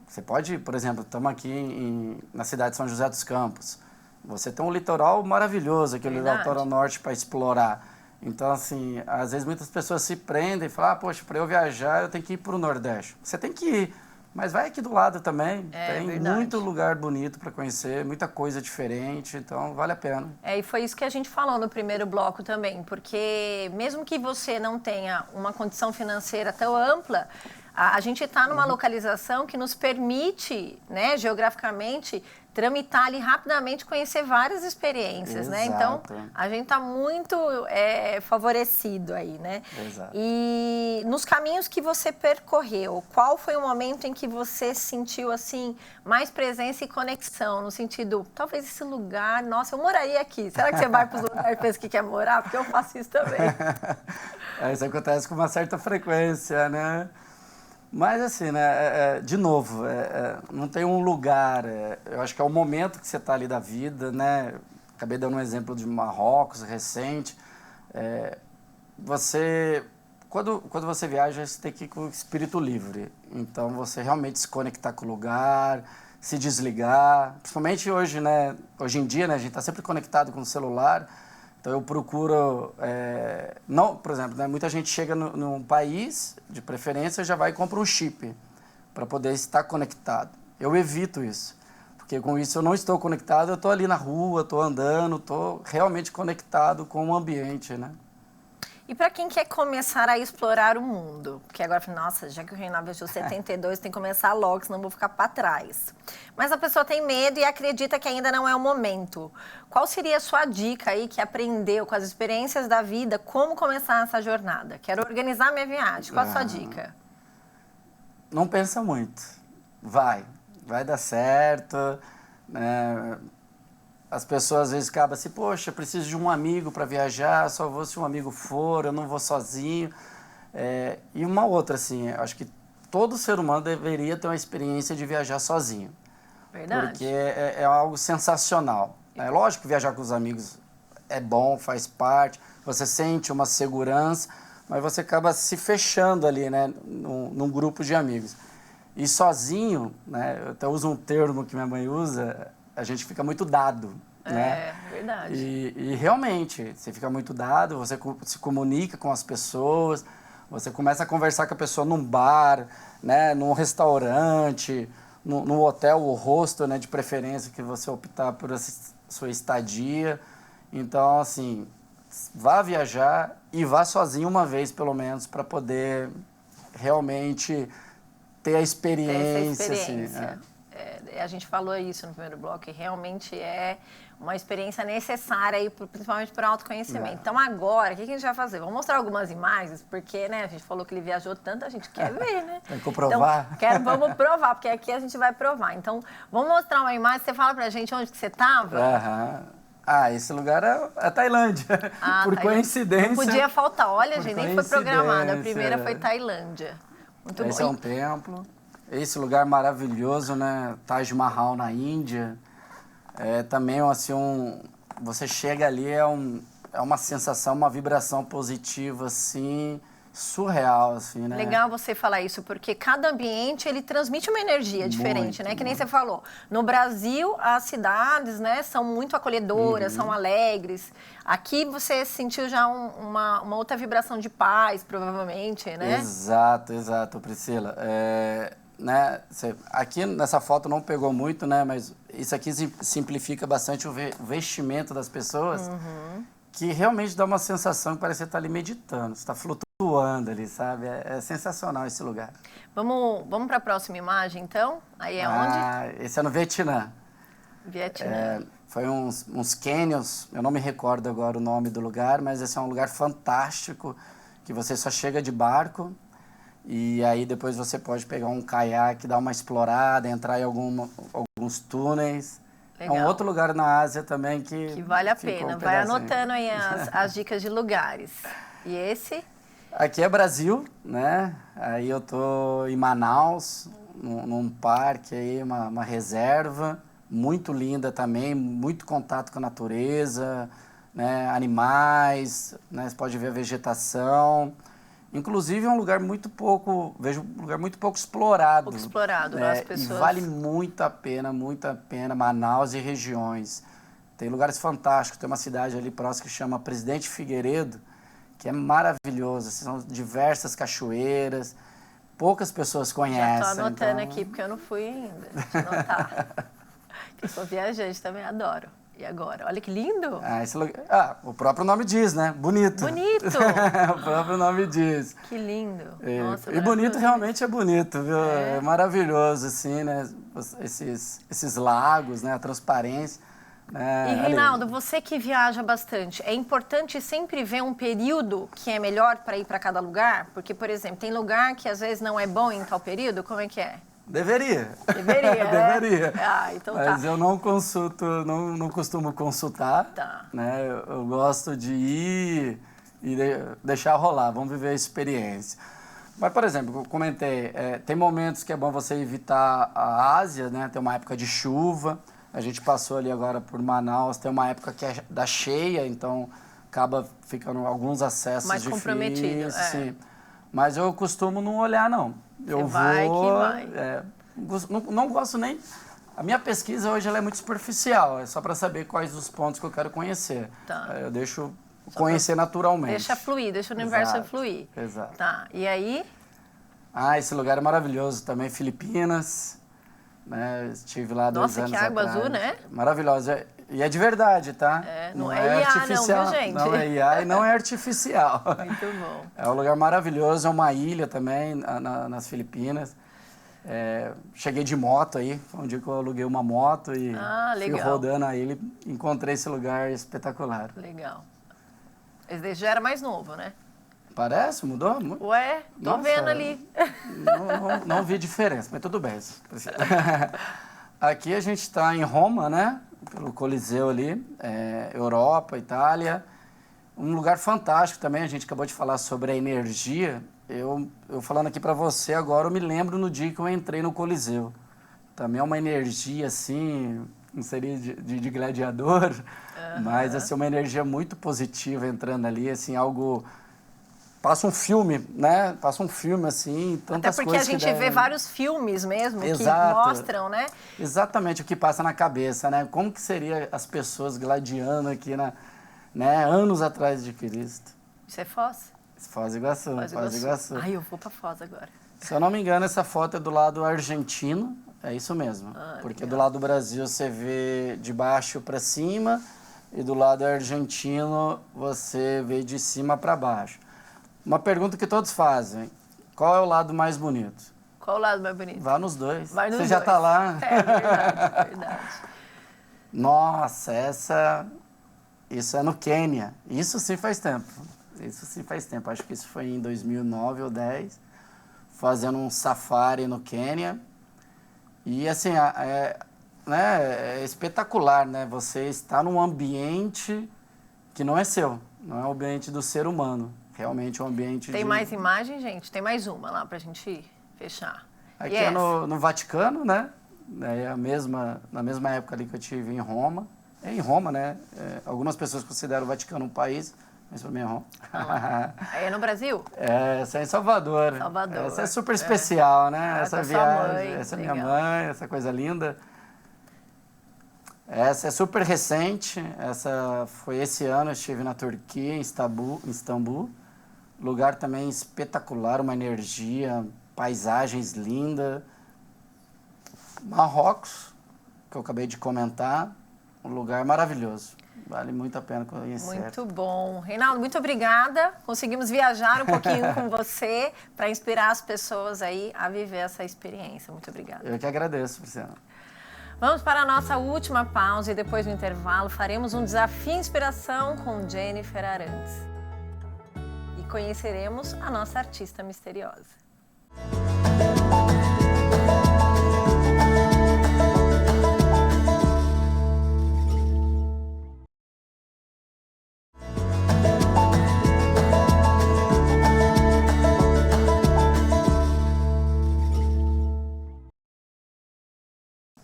Speaker 3: Você pode, por exemplo, estamos aqui na cidade de São José dos Campos. Você tem um litoral maravilhoso, aquele litoral norte para explorar. Então, assim, às vezes muitas pessoas se prendem e falam, poxa, para eu viajar eu tenho que ir para o Nordeste. Você tem que ir, mas vai aqui do lado também. Tem muito lugar bonito para conhecer, muita coisa diferente, então vale a pena.
Speaker 1: E foi isso que a gente falou no primeiro bloco também, porque mesmo que você não tenha uma condição financeira tão ampla, a gente está numa localização que nos permite, né, geograficamente, tramitar ali rapidamente, conhecer várias experiências, né? Então, a gente está muito favorecido aí, né?
Speaker 3: Exato.
Speaker 1: E nos caminhos que você percorreu, qual foi o momento em que você sentiu, assim, mais presença e conexão? No sentido, talvez esse lugar, nossa, eu moraria aqui. Será que você vai para os lugares e pensa que quer morar? Porque eu faço isso também.
Speaker 3: Isso acontece com uma certa frequência, né? Mas assim, né, de novo, não tem um lugar, eu acho que é o momento que você está ali da vida, né? Acabei dando um exemplo de Marrocos recente. Você quando você viaja, você tem que ir com o espírito livre. Então, você realmente se conectar com o lugar, se desligar. Principalmente hoje, né? Hoje em dia, né? A gente está sempre conectado com o celular. Então, eu procuro... não, por exemplo, né? Muita gente chega num país, de preferência, já vai e compra um chip para poder estar conectado. Eu evito isso. Porque com isso eu não estou conectado, eu estou ali na rua, estou andando, estou realmente conectado com o ambiente, né?
Speaker 1: E para quem quer começar a explorar o mundo, porque agora, nossa, já que o Reinaldo viajou 72, tem que começar logo, senão eu vou ficar para trás. Mas a pessoa tem medo e acredita que ainda não é o momento. Qual seria a sua dica aí que aprendeu com as experiências da vida, como começar essa jornada? Quero organizar minha viagem, qual a sua dica?
Speaker 3: Não pensa muito, vai dar certo, né? As pessoas às vezes acabam assim, poxa, preciso de um amigo para viajar, só vou se um amigo for, eu não vou sozinho. E uma outra, assim, acho que todo ser humano deveria ter uma experiência de viajar sozinho.
Speaker 1: Verdade.
Speaker 3: Porque é algo sensacional. É lógico que viajar com os amigos é bom, faz parte, você sente uma segurança, mas você acaba se fechando ali, né, num grupo de amigos. E sozinho, né, eu até uso um termo que minha mãe usa, a gente fica muito dado, né?
Speaker 1: É, verdade.
Speaker 3: E realmente, você fica muito dado, você se comunica com as pessoas, você começa a conversar com a pessoa num bar, né, num restaurante, no hotel ou hostel, né, de preferência que você optar por essa sua estadia. Então, assim, vá viajar e vá sozinho uma vez, pelo menos, para poder realmente ter a experiência.
Speaker 1: Ter essa experiência.
Speaker 3: Assim,
Speaker 1: a gente falou isso no primeiro bloco, e realmente é uma experiência necessária, aí, principalmente para o autoconhecimento. Então, agora, o que a gente vai fazer? Vamos mostrar algumas imagens, porque, né, a gente falou que ele viajou tanto, a gente quer ver, né?
Speaker 3: Tem que comprovar.
Speaker 1: Então, vamos provar, porque aqui a gente vai provar. Então, vamos mostrar uma imagem, você fala pra gente onde que você estava?
Speaker 3: Esse lugar é a Tailândia, por coincidência.
Speaker 1: Não podia faltar, olha, gente, nem foi programado, a primeira foi Tailândia. Muito bom.
Speaker 3: Esse é um templo. Esse lugar maravilhoso, né? Taj Mahal, na Índia. Também, assim, você chega ali, é uma sensação, uma vibração positiva, assim, surreal, assim, né?
Speaker 1: Legal você falar isso, porque cada ambiente, ele transmite uma energia diferente, né? Que nem você falou. No Brasil, as cidades, né, são muito acolhedoras, são alegres. Aqui você sentiu já uma outra vibração de paz, provavelmente, né?
Speaker 3: Exato, Priscila. Né, aqui nessa foto não pegou muito, né, mas isso aqui simplifica bastante o vestimento das pessoas, que realmente dá uma sensação que parece que você está ali meditando, você está flutuando ali, sabe? É sensacional esse lugar.
Speaker 1: Vamos para a próxima imagem, então? Aí é onde?
Speaker 3: Esse é no Vietnã.
Speaker 1: Vietnã.
Speaker 3: Foi uns canyons, eu não me recordo agora o nome do lugar, mas esse é um lugar fantástico, que você só chega de barco, e aí depois você pode pegar um caiaque, dar uma explorada, entrar em alguns túneis.
Speaker 1: Legal.
Speaker 3: É um outro lugar na Ásia também que
Speaker 1: vale a pena. Vai anotando aí as dicas de lugares. E esse?
Speaker 3: Aqui é Brasil, né? Aí eu tô em Manaus, num parque aí, uma reserva, muito linda também, muito contato com a natureza, né? Animais, né? Você pode ver a vegetação. Inclusive é um lugar muito pouco, vejo um lugar muito pouco explorado.
Speaker 1: Pouco explorado, né? As pessoas...
Speaker 3: E vale muito a pena, Manaus e regiões. Tem lugares fantásticos, tem uma cidade ali próxima que chama Presidente Figueiredo, que é maravilhoso, são diversas cachoeiras, poucas pessoas conhecem.
Speaker 1: Já estou anotando aqui, porque eu não fui ainda, deixa eu anotar. Eu sou viajante, também adoro. E agora? Olha que lindo!
Speaker 3: Esse lugar... o próprio nome diz, né? Bonito.
Speaker 1: Bonito!
Speaker 3: O próprio nome diz.
Speaker 1: Que lindo! Nossa,
Speaker 3: e bonito realmente é bonito, viu? É maravilhoso, assim, né? Esses lagos, né? A transparência.
Speaker 1: E, Reinaldo, você que viaja bastante, é importante sempre ver um período que é melhor para ir para cada lugar? Porque, por exemplo, tem lugar que às vezes não é bom em tal período, como é que é?
Speaker 3: Deveria.
Speaker 1: Deveria,
Speaker 3: Deveria.
Speaker 1: Então
Speaker 3: mas eu não consulto, não costumo consultar.
Speaker 1: Tá.
Speaker 3: Né? Eu gosto de ir e deixar rolar, vamos viver a experiência. Mas, por exemplo, eu comentei, tem momentos que é bom você evitar a Ásia, né? Tem uma época de chuva, a gente passou ali agora por Manaus, tem uma época que é da cheia, então acaba ficando alguns acessos
Speaker 1: mais
Speaker 3: difíceis.
Speaker 1: comprometido.
Speaker 3: Sim. Mas eu costumo não olhar, não. Eu
Speaker 1: vai
Speaker 3: vou,
Speaker 1: que vai.
Speaker 3: Não gosto nem... A minha pesquisa hoje ela é muito superficial, é só para saber quais os pontos que eu quero conhecer.
Speaker 1: Tá.
Speaker 3: Eu deixo conhecer naturalmente.
Speaker 1: Deixa fluir, deixa o universo
Speaker 3: Exato,
Speaker 1: fluir.
Speaker 3: Exato.
Speaker 1: Tá, e aí?
Speaker 3: Esse lugar é maravilhoso também, Filipinas. Né? Estive lá 2 anos
Speaker 1: Nossa, que água
Speaker 3: atrás.
Speaker 1: azul, né?
Speaker 3: Maravilhosa. E é de verdade, tá?
Speaker 1: Não é IA
Speaker 3: artificial.
Speaker 1: não, viu, gente?
Speaker 3: Não é IA e não é artificial.
Speaker 1: Muito bom.
Speaker 3: É um lugar maravilhoso, é uma ilha também, nas Filipinas. Cheguei de moto aí, foi um dia que eu aluguei uma moto e fui rodando a ilha e encontrei esse lugar espetacular.
Speaker 1: Legal. Esse daí já era mais novo, né?
Speaker 3: Parece? Mudou?
Speaker 1: Ué, tô
Speaker 3: Nossa,
Speaker 1: vendo ali.
Speaker 3: Não vi diferença, mas tudo bem. Aqui a gente está em Roma, né? Pelo Coliseu ali, Europa, Itália. Um lugar fantástico também, a gente acabou de falar sobre a energia. Eu falando aqui para você agora, eu me lembro no dia que eu entrei no Coliseu. Também é uma energia assim, não seria de gladiador, mas assim, uma energia muito positiva entrando ali, assim, algo... Passa um filme, né? Passa um filme, assim, tantas coisas.
Speaker 1: Até porque a gente vê vários filmes mesmo
Speaker 3: Exato.
Speaker 1: que mostram, né?
Speaker 3: Exatamente o que passa na cabeça, né? Como que seria as pessoas gladiando aqui, né? Anos atrás de Cristo.
Speaker 1: Isso é Foz?
Speaker 3: Foz do Iguaçu, Foz do Iguaçu.
Speaker 1: Ai, eu vou pra Foz agora.
Speaker 3: Se eu não me engano, essa foto é do lado argentino, é isso mesmo. Porque do lado do Brasil você vê de baixo para cima e do lado argentino você vê de cima para baixo. Uma pergunta que todos fazem, qual é o lado mais bonito?
Speaker 1: Qual o lado mais bonito?
Speaker 3: Vá nos dois.
Speaker 1: Vai nos
Speaker 3: você
Speaker 1: dois.
Speaker 3: já está lá.
Speaker 1: É verdade, verdade.
Speaker 3: Nossa, isso é no Quênia. Isso sim faz tempo. Isso sim faz tempo. Acho que isso foi em 2009 ou 2010, fazendo um safari no Quênia. E assim, é espetacular, né? Você está num ambiente que não é seu, não é o ambiente do ser humano. Realmente é um ambiente
Speaker 1: Tem mais imagem, gente? Tem mais uma lá pra gente fechar.
Speaker 3: Aqui é no Vaticano, né? Na mesma época ali que eu estive em Roma. É em Roma, né? Algumas pessoas consideram o Vaticano um país, mas para mim é Roma.
Speaker 1: Aí é no Brasil?
Speaker 3: Essa é em Salvador.
Speaker 1: Salvador.
Speaker 3: Essa é super especial, né? Essa viagem,
Speaker 1: mãe.
Speaker 3: essa é minha mãe, essa coisa linda. Essa é super recente. Essa foi esse ano, eu estive na Turquia, em Istambul. Lugar também espetacular, uma energia, paisagens lindas. Marrocos, que eu acabei de comentar, um lugar maravilhoso. Vale muito a pena conhecer.
Speaker 1: Muito bom. Reinaldo, muito obrigada. Conseguimos viajar um pouquinho com você para inspirar as pessoas aí a viver essa experiência. Muito obrigada.
Speaker 3: Eu que agradeço, Priscila.
Speaker 1: Vamos para a nossa última pausa e depois do intervalo faremos um desafio inspiração com Jennifer Arantes. E conheceremos a nossa artista misteriosa.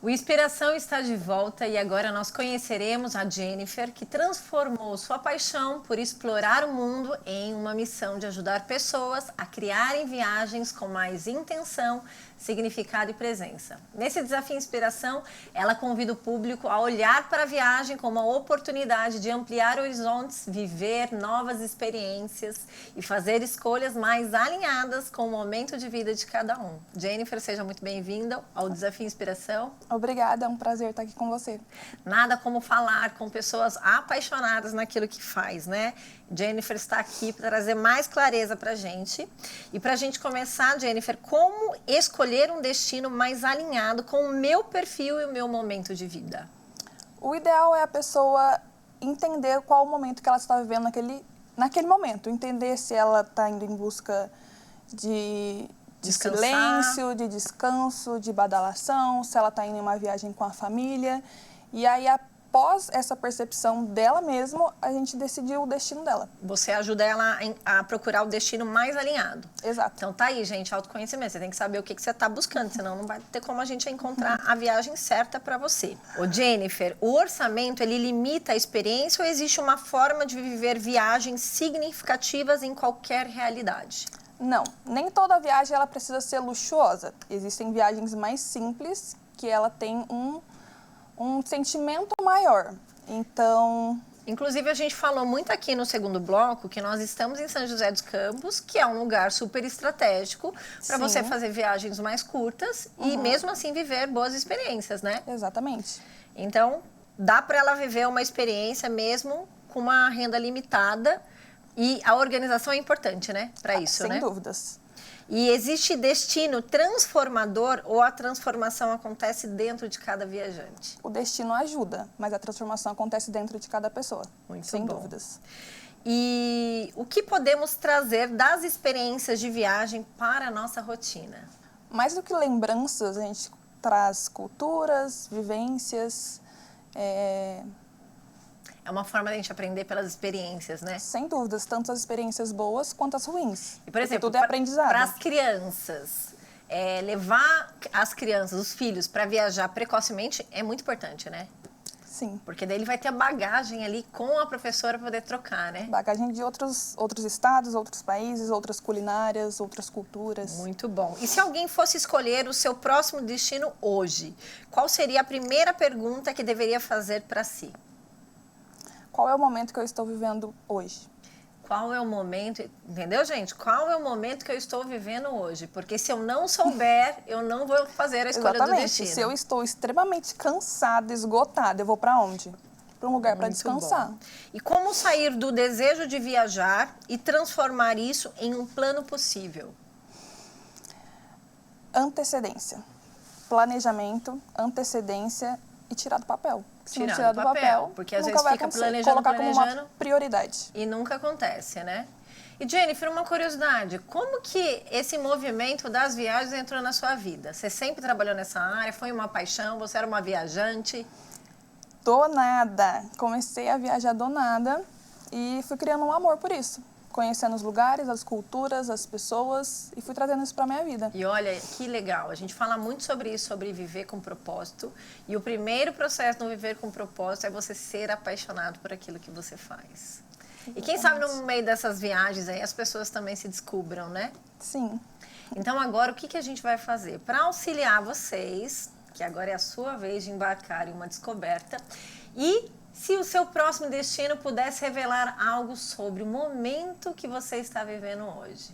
Speaker 1: O Inspiração está de volta e agora nós conheceremos a Jennifer, que transformou sua paixão por explorar o mundo em uma missão de ajudar pessoas a criarem viagens com mais intenção, significado e presença. Nesse Desafio Inspiração, ela convida o público a olhar para a viagem como uma oportunidade de ampliar horizontes, viver novas experiências e fazer escolhas mais alinhadas com o momento de vida de cada um. Jennifer, seja muito bem-vinda ao Desafio Inspiração.
Speaker 4: Obrigada, é um prazer estar aqui com você.
Speaker 1: Nada como falar com pessoas apaixonadas naquilo que faz, né? Jennifer está aqui para trazer mais clareza para a gente. E para a gente começar, Jennifer, como escolher um destino mais alinhado com o meu perfil e o meu momento de vida?
Speaker 4: O ideal é a pessoa entender qual o momento que ela está vivendo naquele momento. Entender se ela está indo em busca de silêncio, de descanso, de badalação, se ela está indo em uma viagem com a família. E aí, após essa percepção dela mesma, a gente decidiu o destino dela.
Speaker 1: Você ajuda ela a procurar o destino mais alinhado.
Speaker 4: Exato.
Speaker 1: Então tá aí, gente, autoconhecimento. Você tem que saber o que você está buscando, senão não vai ter como a gente encontrar a viagem certa para você. Ô Jennifer, o orçamento, ele limita a experiência ou existe uma forma de viver viagens significativas em qualquer realidade?
Speaker 4: Não, nem toda viagem ela precisa ser luxuosa. Existem viagens mais simples que ela tem um sentimento maior. Então,
Speaker 1: Inclusive, a gente falou muito aqui no segundo bloco que nós estamos em São José dos Campos, que é um lugar super estratégico para
Speaker 4: Sim.
Speaker 1: você fazer viagens mais curtas e mesmo assim viver boas experiências, né?
Speaker 4: exatamente.
Speaker 1: Então, dá para ela viver uma experiência mesmo com uma renda limitada e a organização é importante, né? Para isso,
Speaker 4: Sem
Speaker 1: né?
Speaker 4: dúvidas.
Speaker 1: E existe destino transformador ou a transformação acontece dentro de cada viajante?
Speaker 4: O destino ajuda, mas a transformação acontece dentro de cada pessoa.
Speaker 1: Muito
Speaker 4: sem
Speaker 1: bom.
Speaker 4: dúvidas.
Speaker 1: E o que podemos trazer das experiências de viagem para a nossa rotina?
Speaker 4: Mais do que lembranças, a gente traz culturas, vivências,
Speaker 1: É uma forma da gente aprender pelas experiências, né?
Speaker 4: sem dúvidas, tanto as experiências boas quanto as ruins.
Speaker 1: E, por
Speaker 4: Porque
Speaker 1: exemplo,
Speaker 4: tudo é aprendizado.
Speaker 1: para as crianças, levar as crianças, os filhos, para viajar precocemente é muito importante, né?
Speaker 4: Sim.
Speaker 1: Porque daí ele vai ter a bagagem ali com a professora para poder trocar, né?
Speaker 4: Bagagem de outros estados, outros países, outras culinárias, outras culturas.
Speaker 1: Muito bom. E se alguém fosse escolher o seu próximo destino hoje, qual seria a primeira pergunta que deveria fazer para si?
Speaker 4: Qual é o momento que eu estou vivendo hoje?
Speaker 1: Qual é o momento, entendeu, gente? Qual é o momento que eu estou vivendo hoje? Porque se eu não souber, eu não vou fazer a escolha
Speaker 4: Exatamente.
Speaker 1: do destino.
Speaker 4: Se eu estou extremamente cansada, esgotada, eu vou para onde? Para um lugar para
Speaker 1: Muito
Speaker 4: descansar.
Speaker 1: bom. E como sair do desejo de viajar e transformar isso em um plano possível?
Speaker 4: Antecedência. Planejamento, antecedência e tirar do papel. Se não
Speaker 1: Tirar do papel, porque às
Speaker 4: nunca
Speaker 1: vezes
Speaker 4: vai
Speaker 1: fica
Speaker 4: acontecer.
Speaker 1: planejando,
Speaker 4: Colocar como
Speaker 1: planejando.
Speaker 4: uma prioridade.
Speaker 1: E nunca acontece, né? E Jennifer, uma curiosidade, como que esse movimento das viagens entrou na sua vida? Você sempre trabalhou nessa área? Foi uma paixão? Você era uma viajante?
Speaker 4: Do nada. Comecei a viajar do nada e fui criando um amor por isso. Conhecendo os lugares, as culturas, as pessoas e fui trazendo isso para minha vida.
Speaker 1: E olha, que legal. A gente fala muito sobre isso, sobre viver com propósito. E o primeiro processo no viver com propósito é você ser apaixonado por aquilo que você faz. E quem sabe no meio dessas viagens aí as pessoas também se descubram, né?
Speaker 4: Sim.
Speaker 1: Então agora o que a gente vai fazer? Para auxiliar vocês, que agora é a sua vez de embarcar em uma descoberta, e se o seu próximo destino pudesse revelar algo sobre o momento que você está vivendo hoje.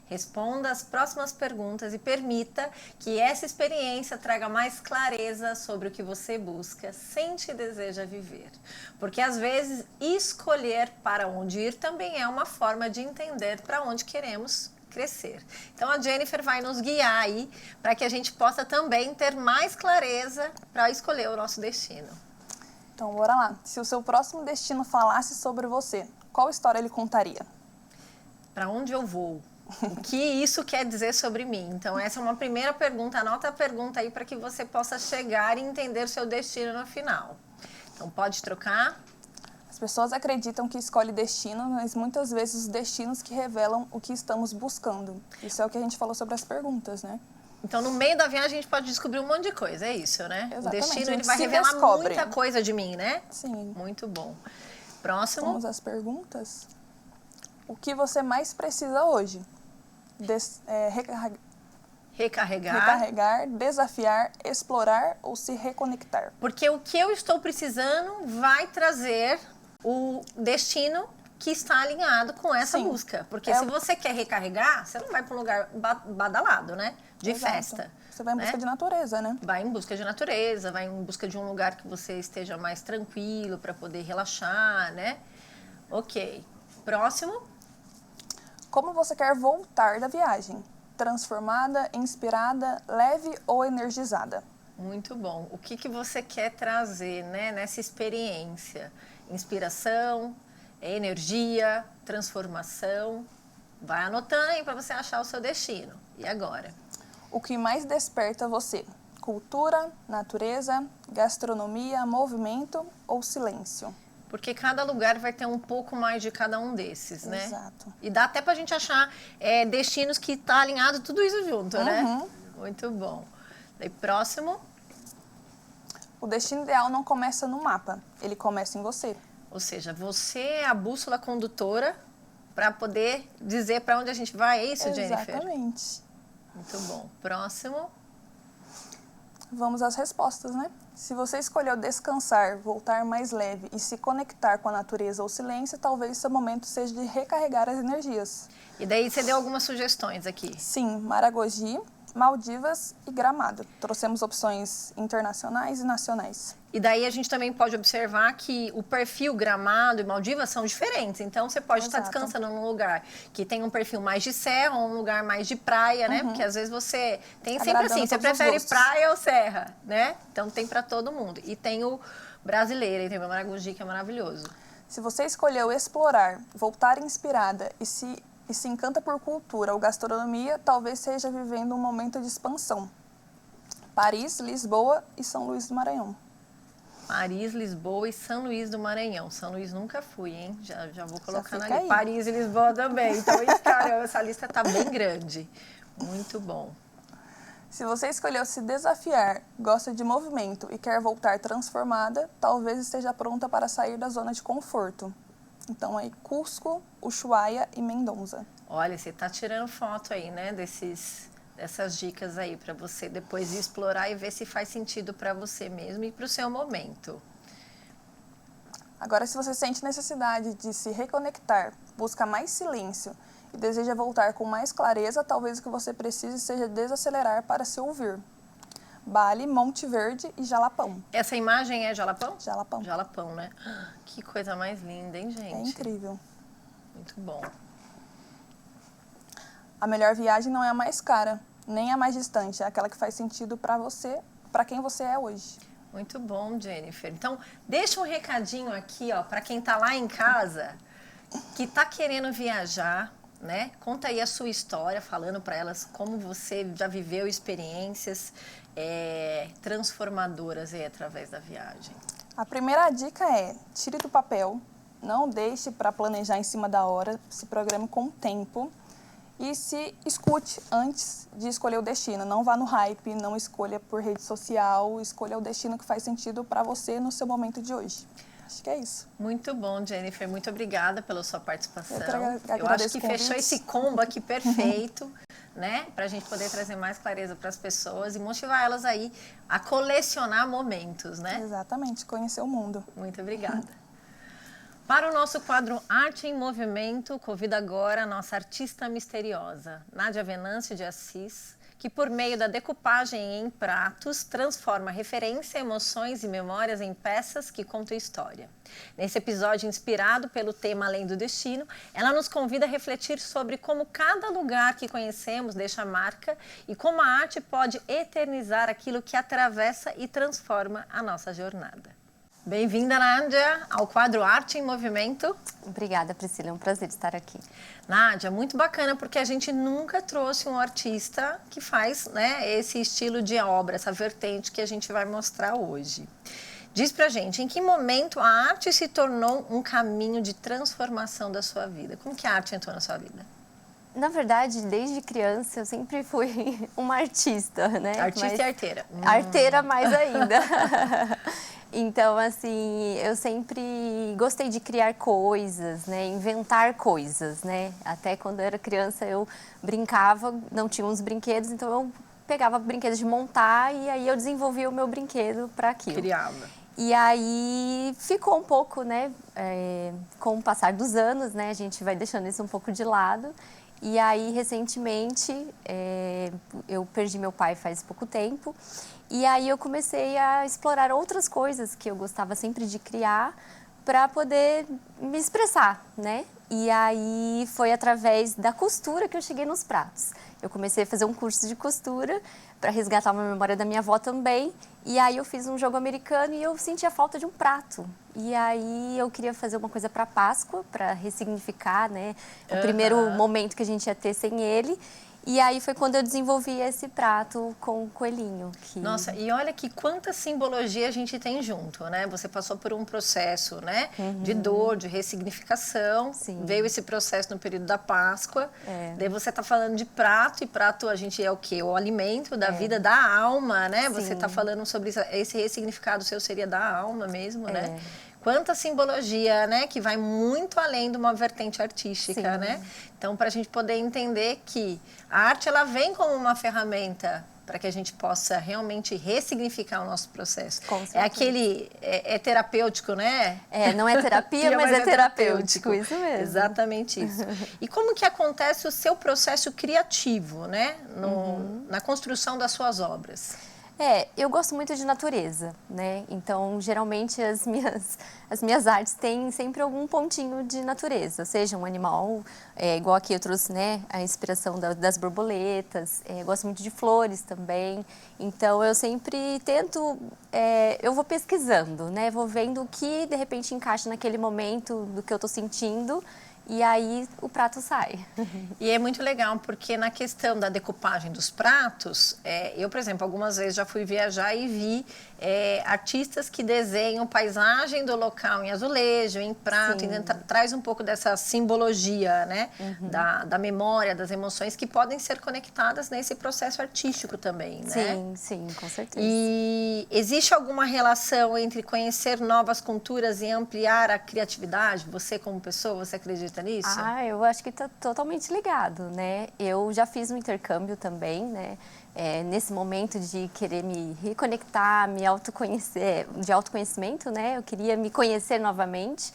Speaker 1: Responda as próximas perguntas e permita que essa experiência traga mais clareza sobre o que você busca, sente e deseja viver. Porque às vezes escolher para onde ir também é uma forma de entender para onde queremos crescer. Então a Jennifer vai nos guiar aí para que a gente possa também ter mais clareza para escolher o nosso destino.
Speaker 4: Então, bora lá. Se o seu próximo destino falasse sobre você, qual história ele contaria?
Speaker 1: Para onde eu vou? O que isso quer dizer sobre mim? Então, essa é uma primeira pergunta. Anota a pergunta aí para que você possa chegar e entender o seu destino no final. Então, pode trocar.
Speaker 4: As pessoas acreditam que escolhe destino, mas muitas vezes os destinos que revelam o que estamos buscando. Isso é o que a gente falou sobre as perguntas, né?
Speaker 1: Então, no meio da viagem, a gente pode descobrir um monte de coisa, é isso, né?
Speaker 4: Exatamente.
Speaker 1: O destino
Speaker 4: A
Speaker 1: ele
Speaker 4: gente
Speaker 1: vai
Speaker 4: se
Speaker 1: revelar
Speaker 4: descobre.
Speaker 1: muita coisa de mim, né?
Speaker 4: Sim.
Speaker 1: Muito bom. Próximo.
Speaker 4: Vamos às perguntas. O que você mais precisa hoje? Recarregar, desafiar, explorar ou se reconectar?
Speaker 1: Porque o que eu estou precisando vai trazer o destino que está alinhado com essa
Speaker 4: Sim.
Speaker 1: busca. Porque se você quer recarregar, você não vai para um lugar badalado, né? De
Speaker 4: Exato.
Speaker 1: festa.
Speaker 4: Você vai em busca
Speaker 1: né?
Speaker 4: de natureza, né?
Speaker 1: Vai em busca de natureza, vai em busca de um lugar que você esteja mais tranquilo para poder relaxar, né? Ok. Próximo.
Speaker 4: Como você quer voltar da viagem? Transformada, inspirada, leve ou energizada?
Speaker 1: Muito bom. O que você quer trazer, né, nessa experiência? Inspiração, energia, transformação. Vai anotando aí para você achar o seu destino. E agora?
Speaker 4: O que mais desperta você? Cultura, natureza, gastronomia, movimento ou silêncio?
Speaker 1: Porque cada lugar vai ter um pouco mais de cada um desses, né?
Speaker 4: Exato.
Speaker 1: E dá até pra gente achar destinos que tá alinhado tudo isso junto, né? Muito bom. Daí, próximo.
Speaker 4: O destino ideal não começa no mapa, ele começa em você.
Speaker 1: Ou seja, você é a bússola condutora para poder dizer para onde a gente vai. É isso, Jennifer?
Speaker 4: Exatamente.
Speaker 1: Muito bom. Próximo.
Speaker 4: Vamos às respostas, né? Se você escolheu descansar, voltar mais leve e se conectar com a natureza ou silêncio, talvez seu momento seja de recarregar as energias.
Speaker 1: E daí você deu algumas sugestões aqui.
Speaker 4: Sim, Maragogi, Maldivas e Gramado. Trouxemos opções internacionais e nacionais.
Speaker 1: E daí a gente também pode observar que o perfil Gramado e Maldivas são diferentes. Então, você pode estar descansando num lugar que tem um perfil mais de serra ou um lugar mais de praia, né? Porque às vezes você tem sempre assim, você prefere praia ou serra, né? Então, tem para todo mundo. E tem o brasileiro, tem o Maragogi, que é maravilhoso.
Speaker 4: Se você escolheu explorar, voltar inspirada e se encanta por cultura ou gastronomia, talvez seja vivendo um momento de expansão. Paris, Lisboa e São Luís do Maranhão.
Speaker 1: Paris, Lisboa e São Luís do Maranhão. São Luís nunca fui, hein? Já vou colocar na
Speaker 4: fica
Speaker 1: lista.
Speaker 4: aí.
Speaker 1: Paris e Lisboa também. Então, caramba, essa lista tá bem grande. Muito bom.
Speaker 4: Se você escolheu se desafiar, gosta de movimento e quer voltar transformada, talvez esteja pronta para sair da zona de conforto. Então, aí, Cusco, Ushuaia e Mendonça.
Speaker 1: Olha, você tá tirando foto aí, né? Dessas dicas aí para você depois explorar e ver se faz sentido para você mesmo e para o seu momento.
Speaker 4: Agora, se você sente necessidade de se reconectar, busca mais silêncio e deseja voltar com mais clareza, talvez o que você precise seja desacelerar para se ouvir. Bali, Monte Verde e Jalapão.
Speaker 1: Essa imagem é Jalapão?
Speaker 4: Jalapão.
Speaker 1: Jalapão, né? Que coisa mais linda, hein, gente?
Speaker 4: É incrível.
Speaker 1: Muito bom.
Speaker 4: A melhor viagem não é a mais cara, nem a mais distante, é aquela que faz sentido para você, para quem você é hoje.
Speaker 1: Muito bom, Jennifer. Então, deixa um recadinho aqui, ó, para quem tá lá em casa, que tá querendo viajar, né? Conta aí a sua história, falando para elas como você já viveu experiências transformadoras aí através da viagem.
Speaker 4: A primeira dica é: tire do papel, não deixe para planejar em cima da hora, se programe com tempo. E se escute antes de escolher o destino. Não vá no hype, não escolha por rede social, escolha o destino que faz sentido para você no seu momento de hoje. Acho que é isso.
Speaker 1: Muito bom, Jennifer. Muito obrigada pela sua participação.
Speaker 4: Eu
Speaker 1: acho que fechou esse combo aqui perfeito, né? Para a gente poder trazer mais clareza para as pessoas e motivar elas aí a colecionar momentos, né?
Speaker 4: Exatamente, conhecer o mundo.
Speaker 1: Muito obrigada. Para o nosso quadro Arte em Movimento, convido agora a nossa artista misteriosa, Nádia Venâncio de Assis, que por meio da decupagem em pratos, transforma referência, emoções e memórias em peças que contam história. Nesse episódio inspirado pelo tema Além do Destino, ela nos convida a refletir sobre como cada lugar que conhecemos deixa marca e como a arte pode eternizar aquilo que atravessa e transforma a nossa jornada. Bem-vinda, Nádia, ao quadro Arte em Movimento.
Speaker 5: Obrigada, Priscila. É um prazer estar aqui.
Speaker 1: Nádia, muito bacana, porque a gente nunca trouxe um artista que faz, né, esse estilo de obra, essa vertente que a gente vai mostrar hoje. Diz pra gente, em que momento a arte se tornou um caminho de transformação da sua vida? Como que a arte entrou na sua vida?
Speaker 5: Na verdade, desde criança, eu sempre fui uma artista, né?
Speaker 1: Artista e arteira.
Speaker 5: Arteira mais ainda. Então, assim, eu sempre gostei de criar coisas, né? Inventar coisas, né? Até quando eu era criança, eu brincava, não tinha uns brinquedos, então eu pegava brinquedos de montar e aí eu desenvolvia o meu brinquedo para aquilo.
Speaker 1: Criava.
Speaker 5: E aí ficou um pouco, né? Com o passar dos anos, né? A gente vai deixando isso um pouco de lado. E aí, recentemente, eu perdi meu pai faz pouco tempo. E aí eu comecei a explorar outras coisas que eu gostava sempre de criar para poder me expressar, né? E aí foi através da costura que eu cheguei nos pratos. Eu comecei a fazer um curso de costura para resgatar uma memória da minha avó também. E aí eu fiz um jogo americano e eu senti a falta de um prato. E aí eu queria fazer uma coisa para Páscoa, para ressignificar, né? O primeiro momento que a gente ia ter sem ele. E aí foi quando eu desenvolvi esse prato com o coelhinho.
Speaker 1: Nossa, e olha que quanta simbologia a gente tem junto, né? Você passou por um processo, né? De dor, de ressignificação.
Speaker 5: Sim.
Speaker 1: Veio esse processo no período da Páscoa. Daí você está falando de prato, e prato a gente é o quê? O alimento da vida, da alma, né?
Speaker 5: Sim.
Speaker 1: Você está falando sobre esse ressignificado seu, seria da alma mesmo, né? Quanta simbologia, né? Que vai muito além de uma vertente artística,
Speaker 5: Sim.
Speaker 1: né? Então, para a gente poder entender que a arte, ela vem como uma ferramenta para que a gente possa realmente ressignificar o nosso processo.
Speaker 5: Com
Speaker 1: É
Speaker 5: certeza.
Speaker 1: aquele... É terapêutico, né?
Speaker 5: Não é terapia, mas é terapêutico, isso mesmo.
Speaker 1: Exatamente isso. E como que acontece o seu processo criativo, né? Na construção das suas obras?
Speaker 5: Eu gosto muito de natureza, né? Então, geralmente, as minhas artes têm sempre algum pontinho de natureza, seja um animal, igual aqui eu trouxe, né, a inspiração das borboletas, gosto muito de flores também. Então, eu sempre tento, eu vou pesquisando, né? Vou vendo o que, de repente, encaixa naquele momento do que eu estou sentindo. E aí o prato sai.
Speaker 1: E é muito legal, porque na questão da decupagem dos pratos, eu, por exemplo, algumas vezes já fui viajar e vi artistas que desenham paisagem do local em azulejo, em prato, então traz um pouco dessa simbologia, né? Da memória, das emoções que podem ser conectadas nesse processo artístico também, né?
Speaker 5: Sim, com certeza.
Speaker 1: E existe alguma relação entre conhecer novas culturas e ampliar a criatividade? Você como pessoa, você acredita nisso?
Speaker 5: Eu acho que está totalmente ligado, né? Eu já fiz um intercâmbio também, né? Nesse momento de querer me reconectar, me autoconhecer, de autoconhecimento, né? Eu queria me conhecer novamente.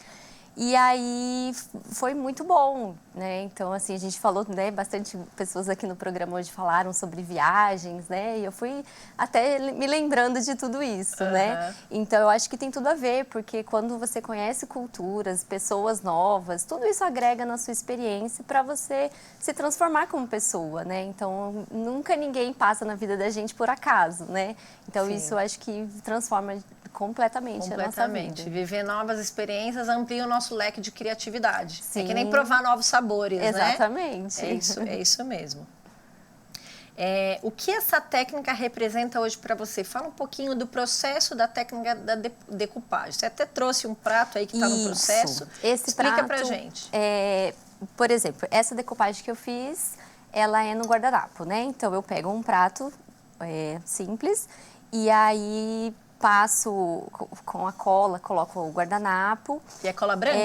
Speaker 5: E aí foi muito bom, né? Então, assim, a gente falou, né? Bastante pessoas aqui no programa hoje falaram sobre viagens, né? E eu fui até me lembrando de tudo isso, né? Então, eu acho que tem tudo a ver, porque quando você conhece culturas, pessoas novas, tudo isso agrega na sua experiência para você se transformar como pessoa, né? Então, nunca ninguém passa na vida da gente por acaso, né? Então, isso eu acho que transforma completamente a nossa vida.
Speaker 1: Viver novas experiências amplia o nosso leque de criatividade.
Speaker 5: Sim.
Speaker 1: É que nem provar novos sabores,
Speaker 5: Exatamente.
Speaker 1: né? É isso mesmo. O que essa técnica representa hoje para você? Fala um pouquinho do processo da técnica da decupagem. Você até trouxe um prato aí que está no processo. Explica pra gente.
Speaker 5: Por exemplo, essa decupagem que eu fiz, ela é no guardanapo, né? Então, eu pego um prato simples e aí passo com a cola, coloco o guardanapo.
Speaker 1: E é cola branca?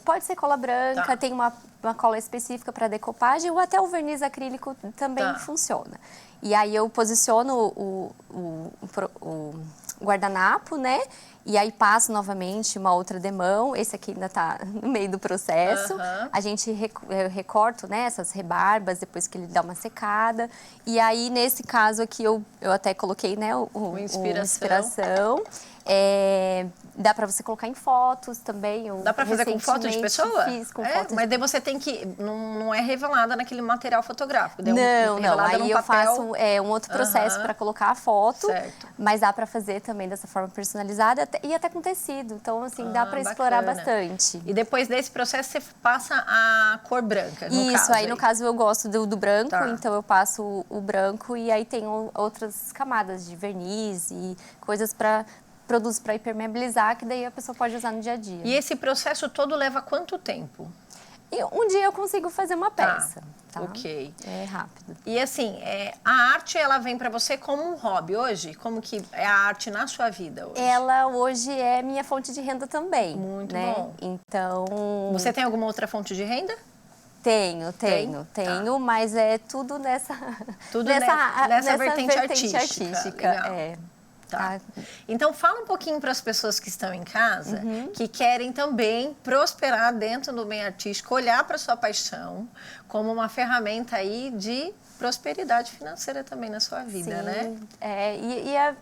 Speaker 5: Pode ser cola branca, tem uma cola específica para decupagem, ou até o verniz acrílico também funciona. E aí eu posiciono o guardanapo, né? E aí passo novamente uma outra demão, esse aqui ainda está no meio do processo. A gente recorta, né, essas rebarbas depois que ele dá uma secada. E aí, nesse caso aqui, eu até coloquei, né, o inspiração. Dá para você colocar em fotos também.
Speaker 1: Dá para fazer com foto de pessoa?
Speaker 5: Fiz com fotos.
Speaker 1: Mas daí você tem que... Não é revelada naquele material fotográfico.
Speaker 5: Não. Aí eu faço um outro processo para colocar a foto.
Speaker 1: Certo.
Speaker 5: Mas dá para fazer também dessa forma personalizada e até com tecido. Então, assim, dá para explorar bastante.
Speaker 1: E depois desse processo, você passa a cor branca, no caso.
Speaker 5: Isso, aí no caso eu gosto do branco, então eu passo o branco e aí tem outras camadas de verniz e coisas produtos para impermeabilizar, que daí a pessoa pode usar no dia a dia.
Speaker 1: E esse processo todo leva quanto tempo?
Speaker 5: Um dia eu consigo fazer uma peça. Tá?
Speaker 1: Ok.
Speaker 5: É rápido.
Speaker 1: E assim, a arte, ela vem para você como um hobby hoje? Como que é a arte na sua vida hoje?
Speaker 5: Ela hoje é minha fonte de renda também. Muito
Speaker 1: bom.
Speaker 5: Então...
Speaker 1: Você tem alguma outra fonte de renda?
Speaker 5: Tenho, mas é tudo nessa
Speaker 1: vertente artística. Tá. Então, fala um pouquinho para as pessoas que estão em casa, que querem também prosperar dentro do meio artístico, olhar para a sua paixão como uma ferramenta aí de prosperidade financeira também na sua vida, né?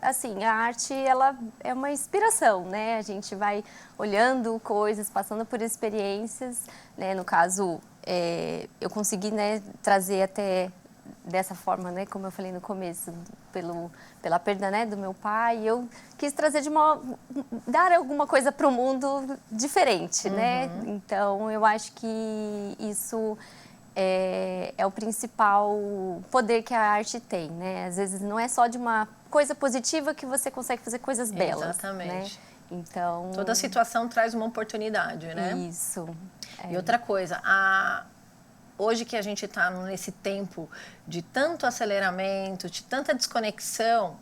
Speaker 5: Assim, a arte, ela é uma inspiração, né? A gente vai olhando coisas, passando por experiências, né? No caso, eu consegui, né, trazer até dessa forma, né, como eu falei no começo, pela perda, né, do meu pai, eu quis trazer dar alguma coisa para o mundo diferente, né? Então, eu acho que isso é o principal poder que a arte tem, né? Às vezes não é só de uma coisa positiva que você consegue fazer coisas belas.
Speaker 1: Exatamente.
Speaker 5: Né? Então...
Speaker 1: Toda situação traz uma oportunidade, né?
Speaker 5: Isso.
Speaker 1: E outra coisa, hoje que a gente está nesse tempo de tanto aceleramento, de tanta desconexão,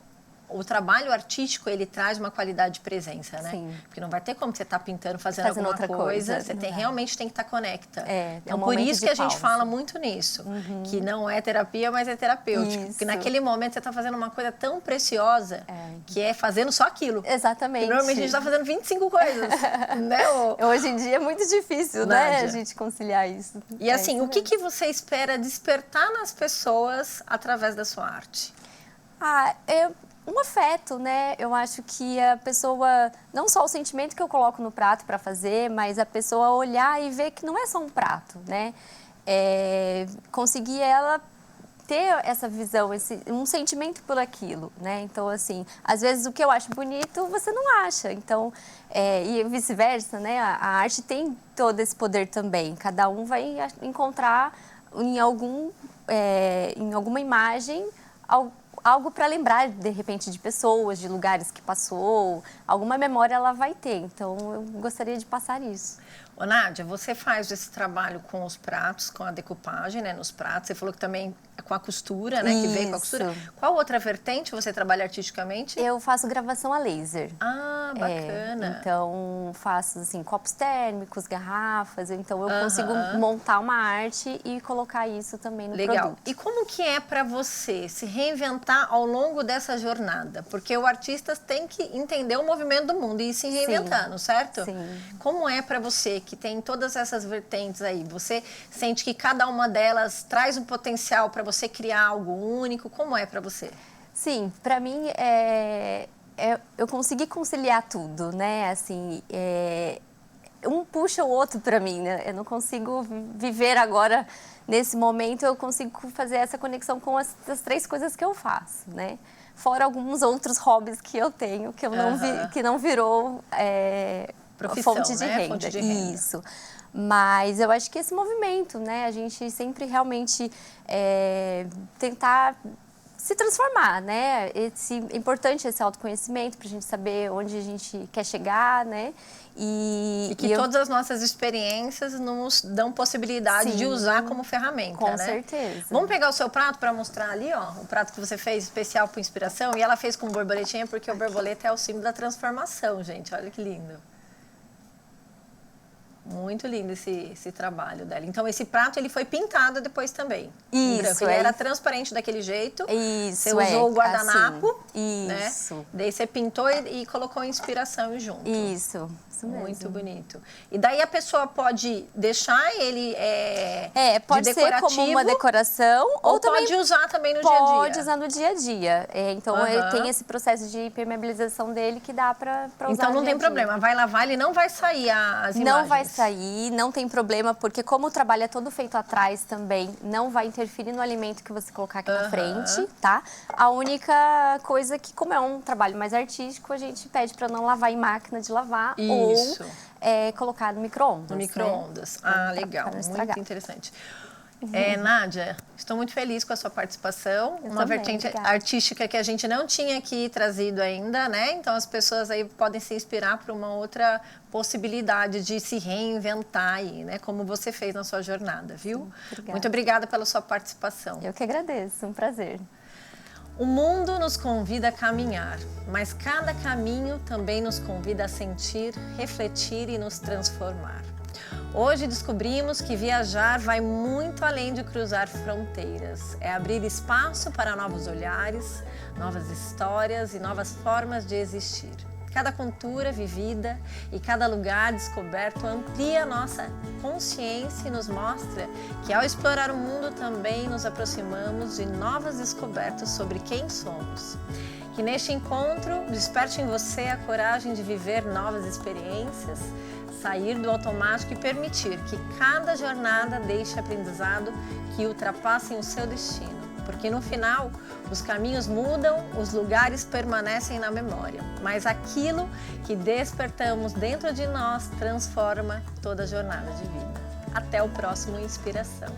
Speaker 1: o trabalho artístico, ele traz uma qualidade de presença, né?
Speaker 5: Sim.
Speaker 1: Porque não vai ter como você estar pintando, fazendo
Speaker 5: Fazendo
Speaker 1: alguma
Speaker 5: outra
Speaker 1: coisa.
Speaker 5: coisa,
Speaker 1: Você
Speaker 5: não dá.
Speaker 1: realmente tem que estar conecta.
Speaker 5: É um
Speaker 1: então, por
Speaker 5: momento
Speaker 1: isso
Speaker 5: de
Speaker 1: que a gente
Speaker 5: pausa.
Speaker 1: fala muito nisso. Que não é terapia, mas é terapêutico. Porque
Speaker 5: Isso.
Speaker 1: naquele momento você está fazendo uma coisa tão preciosa, que é fazendo só aquilo.
Speaker 5: Exatamente.
Speaker 1: Porque normalmente a gente está fazendo 25 coisas, né?
Speaker 5: Hoje em dia é muito difícil, né,
Speaker 1: Nádia.
Speaker 5: a gente conciliar isso.
Speaker 1: E assim,
Speaker 5: isso
Speaker 1: o que,
Speaker 5: mesmo.
Speaker 1: que você espera despertar nas pessoas através da sua arte?
Speaker 5: É um afeto, né? Eu acho que a pessoa, não só o sentimento que eu coloco no prato para fazer, mas a pessoa olhar e ver que não é só um prato, né? Conseguir ela ter essa visão, um sentimento por aquilo, né? Então, assim, às vezes o que eu acho bonito, você não acha. Então, e vice-versa, né? A arte tem todo esse poder também. Cada um vai encontrar em alguma imagem algo para lembrar, de repente, de pessoas, de lugares que passou, alguma memória ela vai ter. Então, eu gostaria de passar isso.
Speaker 1: Ô, Nádia, você faz esse trabalho com os pratos, com a decupagem, né, nos pratos. Você falou que também é com a costura, né, que veio com a costura.
Speaker 5: Isso.
Speaker 1: Qual outra vertente você trabalha artisticamente?
Speaker 5: Eu faço gravação a laser.
Speaker 1: Ah, bacana.
Speaker 5: Então, faço, assim, copos térmicos, garrafas. Então, eu consigo montar uma arte e colocar isso também no
Speaker 1: Legal.
Speaker 5: produto.
Speaker 1: E como que é para você se reinventar ao longo dessa jornada? Porque o artista tem que entender o movimento do mundo e ir se reinventando, certo?
Speaker 5: Sim.
Speaker 1: Como é para você, que tem todas essas vertentes aí? Você sente que cada uma delas traz um potencial para você criar algo único? Como é para você?
Speaker 5: Sim, para mim, eu consegui conciliar tudo, né? Assim, um puxa o outro para mim, né? Eu não consigo viver agora, nesse momento, eu consigo fazer essa conexão com as três coisas que eu faço, né? Fora alguns outros hobbies que eu tenho, que eu que não virou
Speaker 1: Profissão,
Speaker 5: fonte de
Speaker 1: né?
Speaker 5: renda.
Speaker 1: Fonte de renda.
Speaker 5: Isso. Mas eu acho que esse movimento, né? A gente sempre realmente tentar se transformar, né? É importante esse autoconhecimento para a gente saber onde a gente quer chegar, né?
Speaker 1: E que todas as nossas experiências nos dão possibilidade de usar como ferramenta,
Speaker 5: com
Speaker 1: né?
Speaker 5: certeza.
Speaker 1: Vamos pegar o seu prato para mostrar ali, ó, o prato que você fez especial por inspiração. E ela fez com borboletinha porque o borboleta é o símbolo da transformação, gente. Olha que lindo. Muito lindo esse trabalho dela. Então, esse prato, ele foi pintado depois também. Em
Speaker 5: Isso,
Speaker 1: branco. Ele era transparente daquele jeito.
Speaker 5: Isso,
Speaker 1: Você usou o guardanapo,
Speaker 5: assim,
Speaker 1: né?
Speaker 5: isso.
Speaker 1: Daí você pintou e colocou inspiração junto.
Speaker 5: Isso mesmo.
Speaker 1: Muito bonito. E daí a pessoa pode deixar ele
Speaker 5: pode
Speaker 1: de
Speaker 5: ser
Speaker 1: decorativo,
Speaker 5: como uma decoração
Speaker 1: ou
Speaker 5: também
Speaker 1: pode usar também no dia a dia.
Speaker 5: pode usar no dia a dia. Então, tem esse processo de impermeabilização dele que dá para usar
Speaker 1: Então não
Speaker 5: no dia
Speaker 1: tem
Speaker 5: a dia.
Speaker 1: problema, vai lavar, ele não vai sair as imagens.
Speaker 5: Não vai sair, não tem problema, porque como o trabalho é todo feito atrás também, não vai interferir no alimento que você colocar aqui na frente, tá? A única coisa que, como é um trabalho mais artístico, a gente pede para não lavar em máquina de lavar
Speaker 1: Isso.
Speaker 5: ou colocar no micro-ondas.
Speaker 1: No micro-ondas.
Speaker 5: Né?
Speaker 1: Ah, legal.
Speaker 5: Pra não estragar.
Speaker 1: Muito interessante. Nádia, estou muito feliz com a sua participação. Uma
Speaker 5: também,
Speaker 1: vertente
Speaker 5: obrigada.
Speaker 1: artística que a gente não tinha aqui trazido ainda, né? Então as pessoas aí podem se inspirar para uma outra possibilidade de se reinventar aí, né? Como você fez na sua jornada, viu?
Speaker 5: Obrigada.
Speaker 1: Muito obrigada pela sua participação.
Speaker 5: Eu que agradeço, um prazer.
Speaker 1: O mundo nos convida a caminhar, mas cada caminho também nos convida a sentir, refletir e nos transformar. Hoje descobrimos que viajar vai muito além de cruzar fronteiras. É abrir espaço para novos olhares, novas histórias e novas formas de existir. Cada cultura vivida e cada lugar descoberto amplia a nossa consciência e nos mostra que ao explorar o mundo também nos aproximamos de novas descobertas sobre quem somos. Que neste encontro desperte em você a coragem de viver novas experiências, sair do automático e permitir que cada jornada deixe aprendizado que ultrapassem o seu destino. Porque no final, os caminhos mudam, os lugares permanecem na memória, mas aquilo que despertamos dentro de nós transforma toda a jornada de vida. Até o próximo Inspiração.